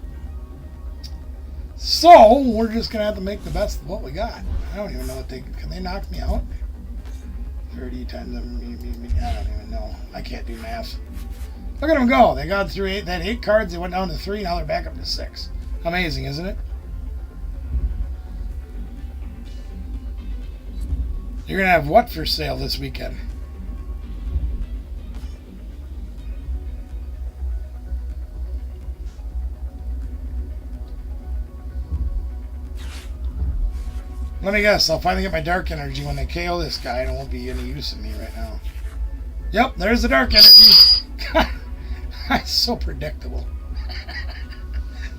So, we're just going to have to make the best of what we got. I don't even know what can they knock me out? 30 times, I don't even know. I can't do math. Look at them go. They got through that 8 cards. They went down to 3. Now they're back up to 6. Amazing, isn't it? You're going to have what for sale this weekend? Let me guess. I'll finally get my dark energy when they KO this guy. And it won't be any use of me right now. Yep, there's the dark energy. That's so predictable.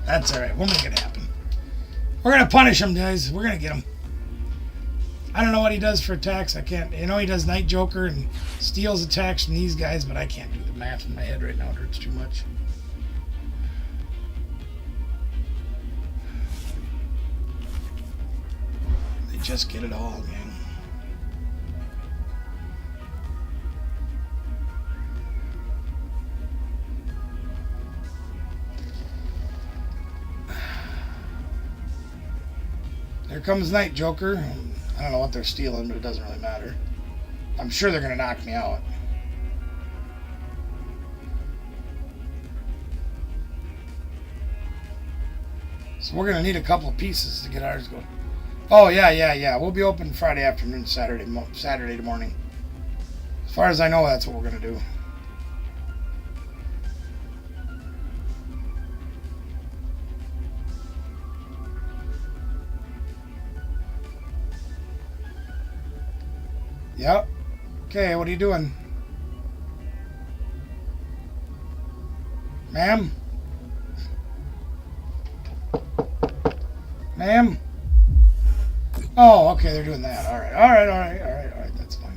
That's alright. We'll make it happen. We're going to punish him, guys. We're going to get him. I don't know what he does for attacks. I can't. You know, he does Night Joker and steals attacks from these guys, but I can't do the math in my head right now. It hurts too much. They just get it all, gang. Here comes Night Joker. I don't know what they're stealing, but it doesn't really matter. I'm sure they're going to knock me out. So we're going to need a couple of pieces to get ours going. Oh, yeah. We'll be open Friday afternoon, Saturday morning. As far as I know, that's what we're going to do. Yep. Okay, what are you doing? Ma'am? Oh, okay, they're doing that. Alright, alright, alright, alright, alright, that's fine.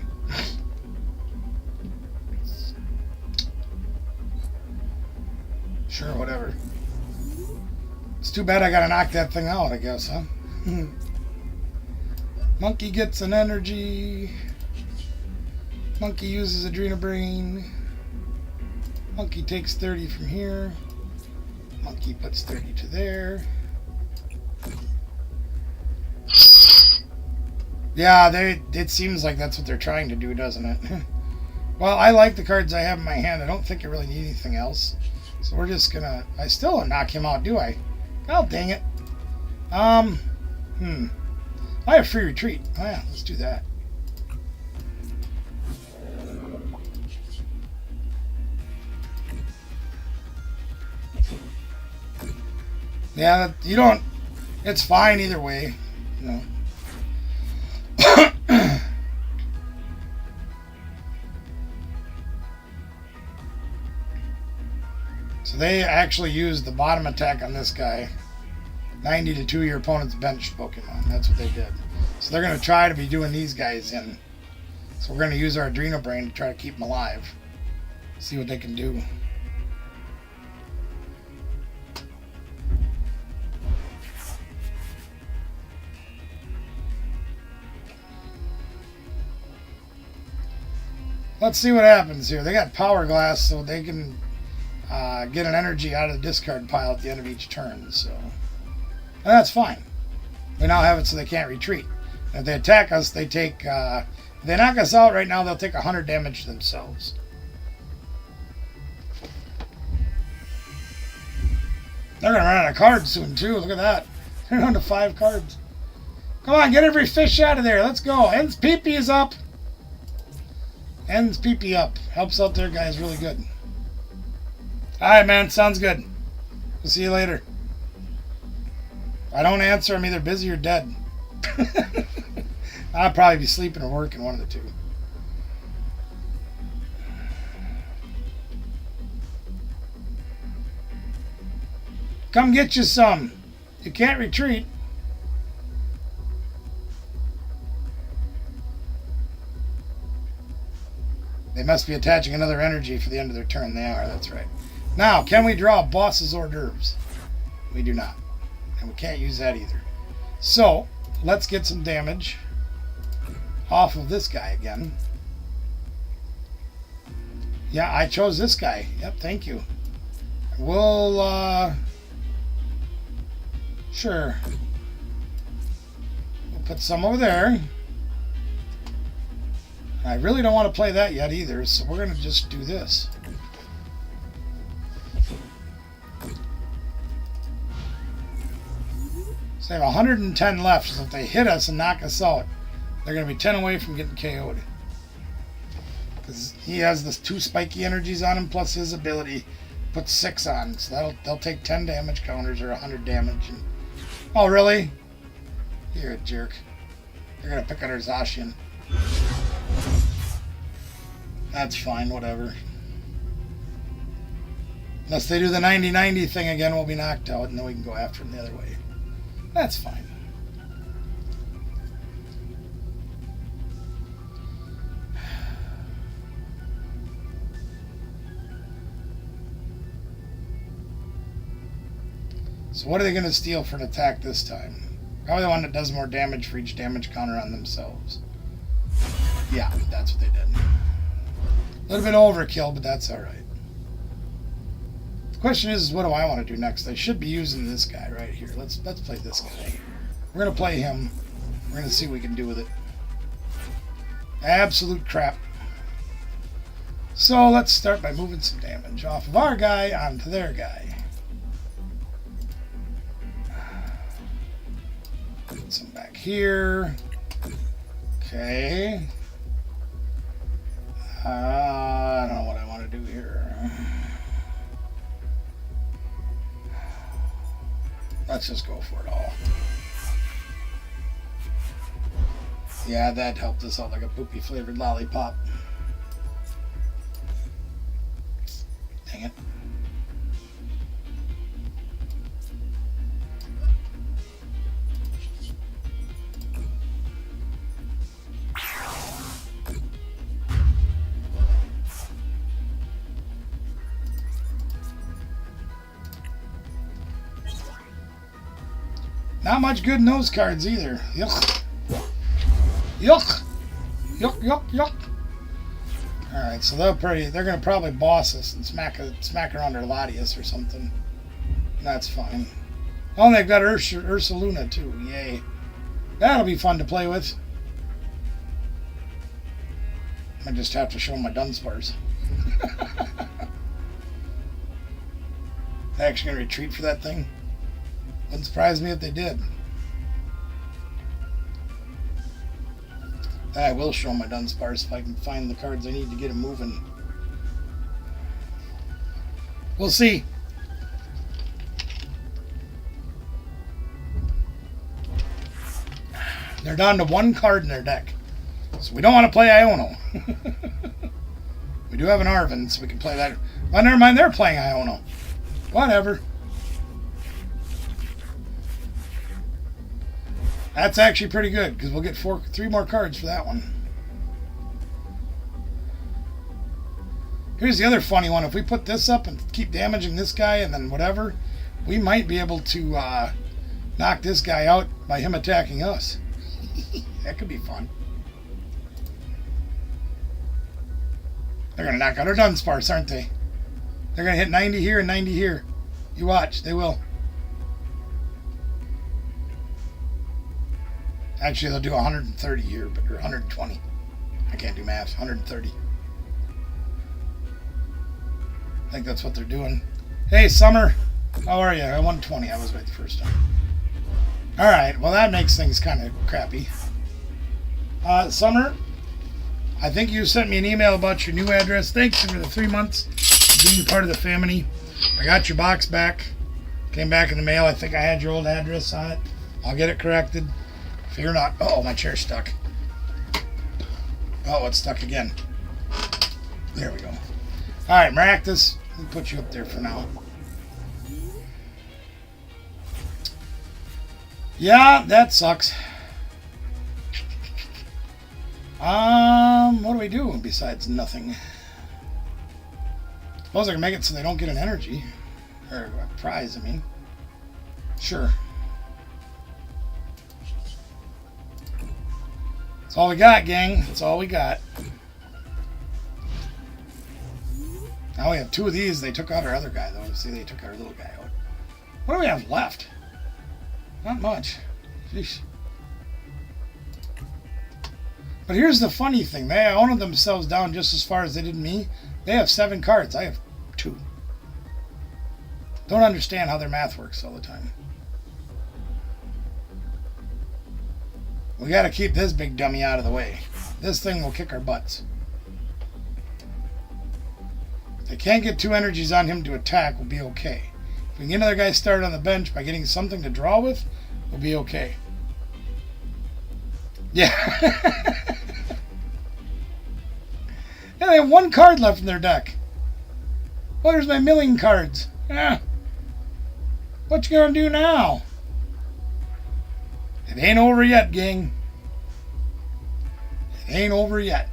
Sure, whatever. It's too bad I gotta knock that thing out, I guess, huh? Monkey gets an energy. Monkey uses Adrenabrain. Monkey takes 30 from here. Monkey puts 30 to there. Yeah, it seems like that's what they're trying to do, doesn't it? Well, I like the cards I have in my hand. I don't think I really need anything else. So we're just gonna... I still don't knock him out, do I? Oh, dang it. I have free retreat. Oh, yeah, let's do that. Yeah, you don't... It's fine either way, you know. So they actually used the bottom attack on this guy. 90 to 2 your opponent's bench Pokemon. That's what they did. So they're going to try to be doing these guys in. So we're going to use our Adrenabrain to try to keep them alive. See what they can do. Let's see what happens here. They got Power Glass, so they can get an energy out of the discard pile at the end of each turn. So and that's fine. We now have it so they can't retreat. If they attack us, they take... if they knock us out right now, they'll take 100 damage themselves. They're going to run out of cards soon, too. Look at that. They're down to 5 cards. Come on, get every fish out of there. Let's go. Ends Pee-Pee is up. Ends Pee-Pee up. Helps out their guys really good. Alright, man. Sounds good. We'll see you later. If I don't answer, I'm either busy or dead. I'll probably be sleeping or working, one of the two. Come get you some. You can't retreat. They must be attaching another energy for the end of their turn. They are, that's right. Now, can we draw Boss's hors d'oeuvres? We do not. And we can't use that either. So, let's get some damage off of this guy again. Yeah, I chose this guy. Yep, thank you. We'll, sure. We'll put some over there. I really don't want to play that yet either, so we're going to just do this. So they have 110 left, so if they hit us and knock us out, they're going to be 10 away from getting KO'd. Because he has the 2 spiky energies on him, plus his ability puts 6 on. So they'll take 10 damage counters or 100 damage. And, oh, really? You're a jerk. They're going to pick on our Zacian. That's fine, whatever. Unless they do the 90-90 thing again, we'll be knocked out, and then we can go after them the other way. That's fine. So what are they going to steal for an attack this time? Probably the one that does more damage for each damage counter on themselves. Yeah, that's what they did. A little bit overkill, but that's alright. The question is, what do I want to do next? I should be using this guy right here. Let's play this guy. We're going to play him. We're going to see what we can do with it. Absolute crap. So let's start by moving some damage off of our guy onto their guy. Put some back here. Okay. I don't know what I want to do here. Let's just go for it all. Yeah, that helped us out like a poopy flavored lollipop. Dang it. Not much good in those cards either. Yuck. Yuck. Yuck, yuck, yuck. Alright, so they're gonna probably boss us and smack around their Latias or something. That's fine. Oh, and they've got Ursaluna too. Yay. That'll be fun to play with. I just have to show my Dunsparce. They're actually gonna retreat for that thing. Wouldn't surprise me if they did. I will show my Dunsparce if I can find the cards I need to get him moving. We'll see. They're down to one card in their deck. So we don't want to play Iono. We do have an Arven, so we can play that. Well, never mind, they're playing Iono. Whatever. That's actually pretty good, because we'll get 3 more cards for that one. Here's the other funny one. If we put this up and keep damaging this guy and then whatever, we might be able to knock this guy out by him attacking us. That could be fun. They're going to knock out our Dunsparce, aren't they? They're going to hit 90 here and 90 here. You watch. They will. Actually, they'll do 130 here, or 120. I can't do math. 130. I think that's what they're doing. Hey, Summer. How are you? 120. I was right the first time. Alright, well that makes things kind of crappy. Summer, I think you sent me an email about your new address. Thanks for the 3 months of being part of the family. I got your box back. Came back in the mail. I think I had your old address on it. I'll get it corrected. Fear not. Oh, my chair's stuck. Oh, it's stuck again. There we go. Alright, Maractus, we'll put you up there for now. Yeah, that sucks. What do we do besides nothing? Suppose I can make it so they don't get an energy. Or a prize, I mean. Sure. That's all we got, gang. That's all we got. Now we have 2 of these. They took out our other guy, though. See, they took our little guy out. What do we have left? Not much. Sheesh. But here's the funny thing. They owned themselves down just as far as they did me. They have 7 cards. I have 2. Don't understand how their math works all the time. We got to keep this big dummy out of the way. This thing will kick our butts. If they can't get 2 energies on him to attack, we'll be okay. If we can get another guy started on the bench by getting something to draw with, we'll be okay. Yeah. Yeah, they have 1 card left in their deck. Well, there's my milling cards. What you gonna do now? It ain't over yet, gang. It ain't over yet.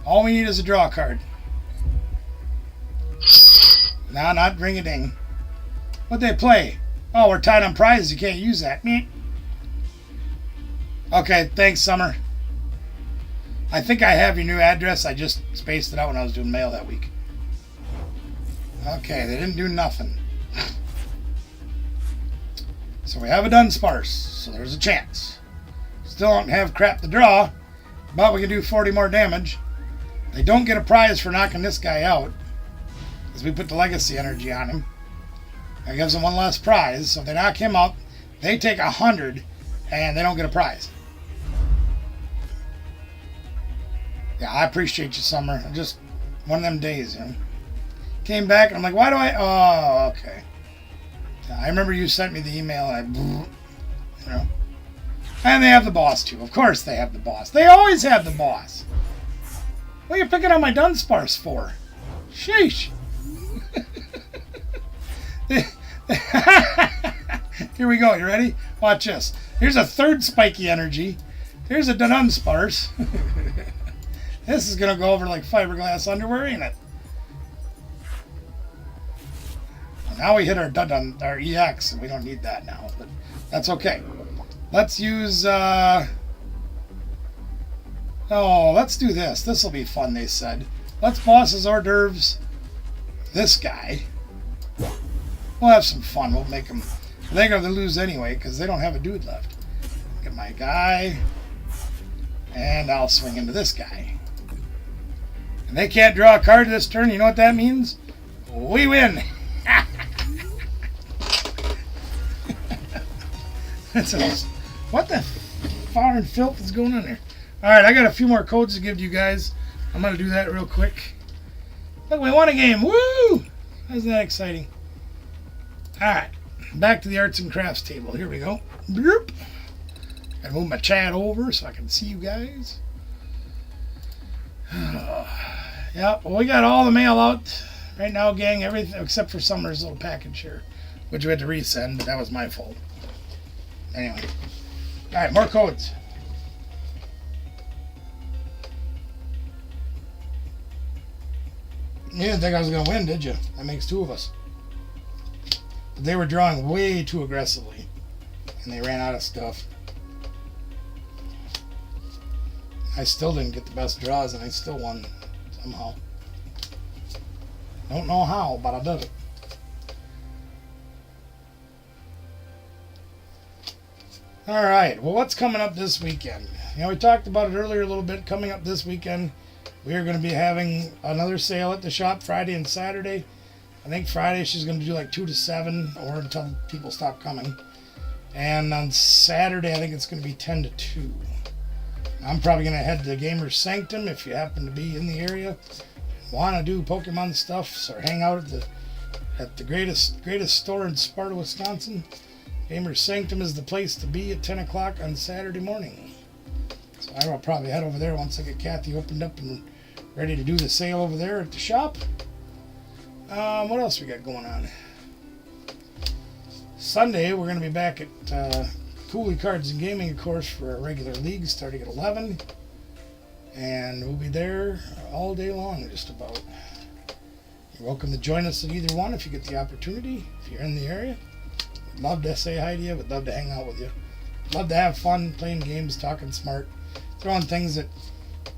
All we need is a draw card. Nah, not ring-a-ding. What'd they play? Oh, we're tied on prizes. You can't use that. Meh. Okay, thanks, Summer. I think I have your new address. I just spaced it out when I was doing mail that week. Okay, they didn't do nothing. So we have a Dunsparce, so there's a chance. Still don't have crap to draw, but we can do 40 more damage. They don't get a prize for knocking this guy out, because we put the legacy energy on him. That gives them 1 less prize, so if they knock him out, they take 100, and they don't get a prize. Yeah, I appreciate you, Summer. Just one of them days, you know. Came back, and I'm like, why do I... Oh, okay. I remember you sent me the email, and you know. And they have the boss, too. Of course they have the boss. They always have the boss. What are you picking on my Dunsparce for? Sheesh. Here we go. You ready? Watch this. Here's a 3rd spiky energy. Here's a Dunsparce. This is going to go over like fiberglass underwear, ain't it? Now we hit our dud on our EX, and we don't need that now, but that's okay. Let's use, let's do this. This will be fun, they said. Let's boss his hors d'oeuvres this guy. We'll have some fun. We'll make them, they're going to lose anyway, because they don't have a dude left. Get my guy, and I'll swing into this guy. And they can't draw a card this turn. You know what that means? We win. What the foreign filth is going on here? Alright, I got a few more codes to give to you guys. I'm going to do that real quick. Look, we won a game. Woo! Isn't that exciting? Alright, back to the arts and crafts table. Here we go. Bloop. Gotta move my chat over so I can see you guys. Yep, well, we got all the mail out right now, gang. Everything except for Summer's little package here, which we had to resend, but that was my fault. Anyway. Alright, more codes. You didn't think I was going to win, did you? That makes two of us. But they were drawing way too aggressively, and they ran out of stuff. I still didn't get the best draws, and I still won somehow. Don't know how, but I did it. Alright, well, what's coming up this weekend? You know, we talked about it earlier a little bit. Coming up this weekend, we are going to be having another sale at the shop Friday and Saturday. I think Friday she's going to do like 2 to 7 or until people stop coming. And on Saturday, I think it's going to be 10 to 2. I'm probably going to head to Gamer's Sanctum if you happen to be in the area. Want to do Pokemon stuff or hang out at the greatest store in Sparta, Wisconsin. Gamer's Sanctum is the place to be at 10 o'clock on Saturday morning. So I will probably head over there once I get Kathy opened up and ready to do the sale over there at the shop. What else we got going on? Sunday, we're going to be back at Cooley Cards and Gaming, of course, for our regular league starting at 11. And we'll be there all day long, just about. You're welcome to join us at either one if you get the opportunity, if you're in the area. We'd love to say hi to you. We'd love to hang out with you. Love to have fun, playing games, talking smart, throwing things at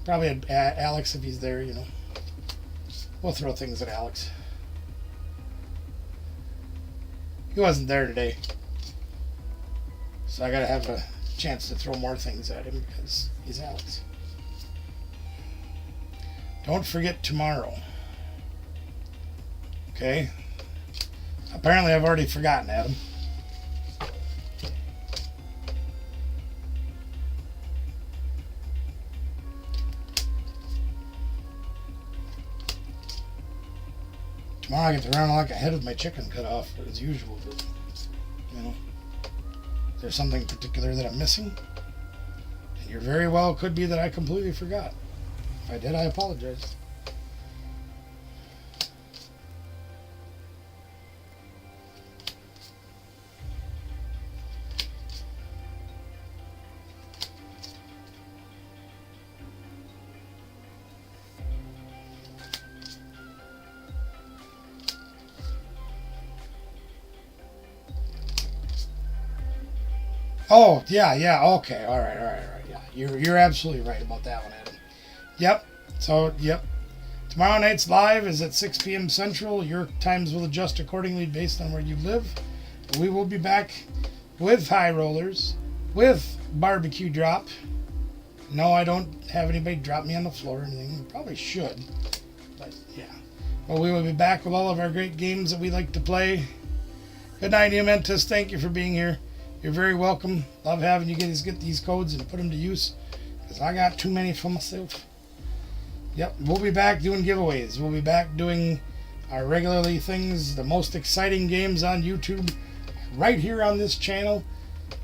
probably at Alex if he's there, you know. We'll throw things at Alex. He wasn't there today, so I gotta have a chance to throw more things at him because he's Alex. Don't forget tomorrow. Okay? Apparently I've already forgotten, Adam. Tomorrow I get to run like a head with my chicken cut off as usual, but, you know, is there something particular that I'm missing? And you're very well could be that I completely forgot. If I did, I apologize. Oh, yeah, okay, all right, yeah. You're absolutely right about that one, Adam. Yep, Tomorrow night's live is at 6 p.m. Central. Your times will adjust accordingly based on where you live. We will be back with High Rollers, with Barbecue Drop. No, I don't have anybody drop me on the floor or anything. We probably should, but yeah. But we will be back with all of our great games that we like to play. Good night, Ementus. Thank you for being here. You're very welcome. Love having you get these codes and put them to use, because I got too many for myself. Yep, we'll be back doing giveaways. We'll be back doing our regularly things, the most exciting games on YouTube, right here on this channel.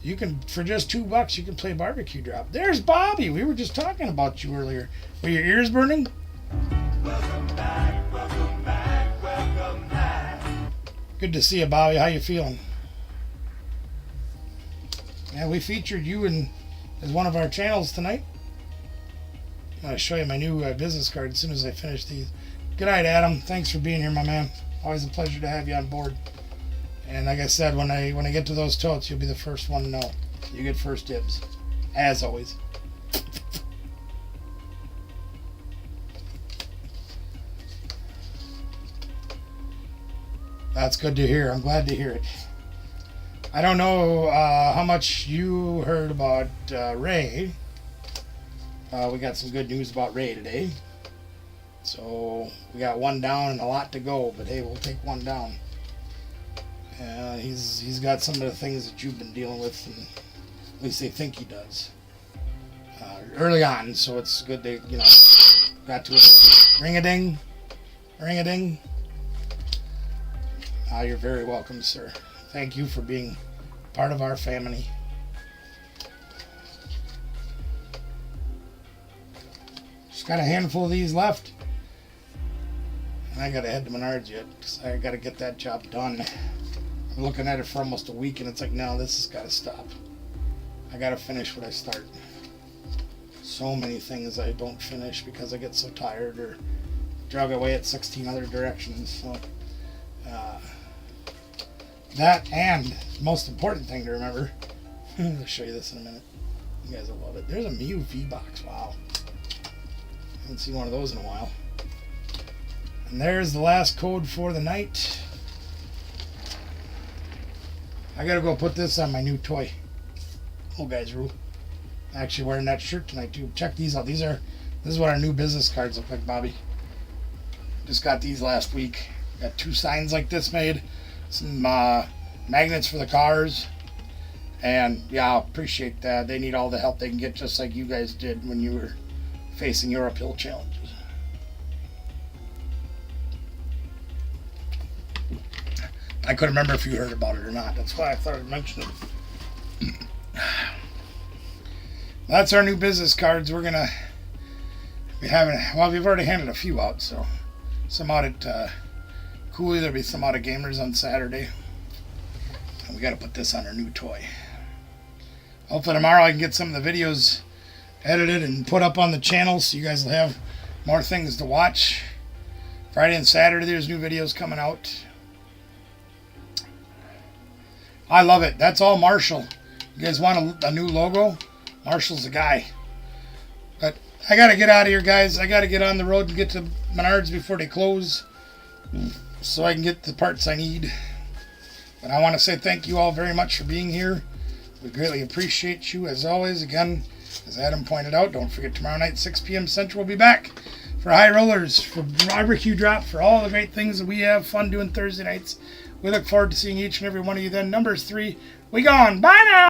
You can, for just $2, you can play Barbecue Drop. There's Bobby. We were just talking about you earlier. Were your ears burning? Welcome back, welcome back, welcome back. Good to see you, Bobby. How you feeling? Yeah, we featured you as one of our channels tonight. I'm going to show you my new business card as soon as I finish these. Good night, Adam. Thanks for being here, my man. Always a pleasure to have you on board. And like I said, when I get to those totes, you'll be the first one to know. You get first dibs, as always. That's good to hear. I'm glad to hear it. I don't know how much you heard about Ray. We got some good news about Ray today. So we got one down and a lot to go, but hey, we'll take one down. He's got some of the things that you've been dealing with, and at least they think he does. Early on, so it's good they, got to it. Ring-a-ding. Ring-a-ding. You're very welcome, sir. Thank you for being part of our family. Just got a handful of these left. And I gotta head to Menards yet, because I gotta get that job done. I'm looking at it for almost a week, and it's like, no, this has gotta stop. I gotta finish what I start. So many things I don't finish because I get so tired or drug away at 16 other directions. So, that, and the most important thing to remember, I'll show you this in a minute. You guys will love it. There's a Mew V-Box. Wow. Haven't seen one of those in a while. And there's the last code for the night. I gotta go put this on my new toy. Old guys rule. Actually wearing that shirt tonight too. Check these out. This is what our new business cards look like, Bobby. Just got these last week. Got 2 signs like this made. Some magnets for the cars. And yeah, I appreciate that. They need all the help they can get, just like you guys did when you were facing your uphill challenges. I couldn't remember if you heard about it or not. That's why I thought I'd mention it. That's our new business cards. We're gonna be having, well, we've already handed a few out, so some out at Cooley. There'll be some out at Gamers on Saturday. And we gotta put this on our new toy. Hopefully tomorrow I can get some of the videos edited and put up on the channel so you guys will have more things to watch. Friday and Saturday there's new videos coming out. I love it. That's all Marshall. You guys want a new logo? Marshall's the guy. But I got to get out of here, guys. I got to get on the road and get to Menards before they close so I can get the parts I need. But I want to say thank you all very much for being here. We greatly appreciate you, as always. Again, as Adam pointed out, don't forget tomorrow night, 6 p.m. Central, we'll be back for High Rollers, for Barbecue Drop, for all the great things that we have fun doing Thursday nights. We look forward to seeing each and every one of you then. Numbers 3, we gone. Bye now.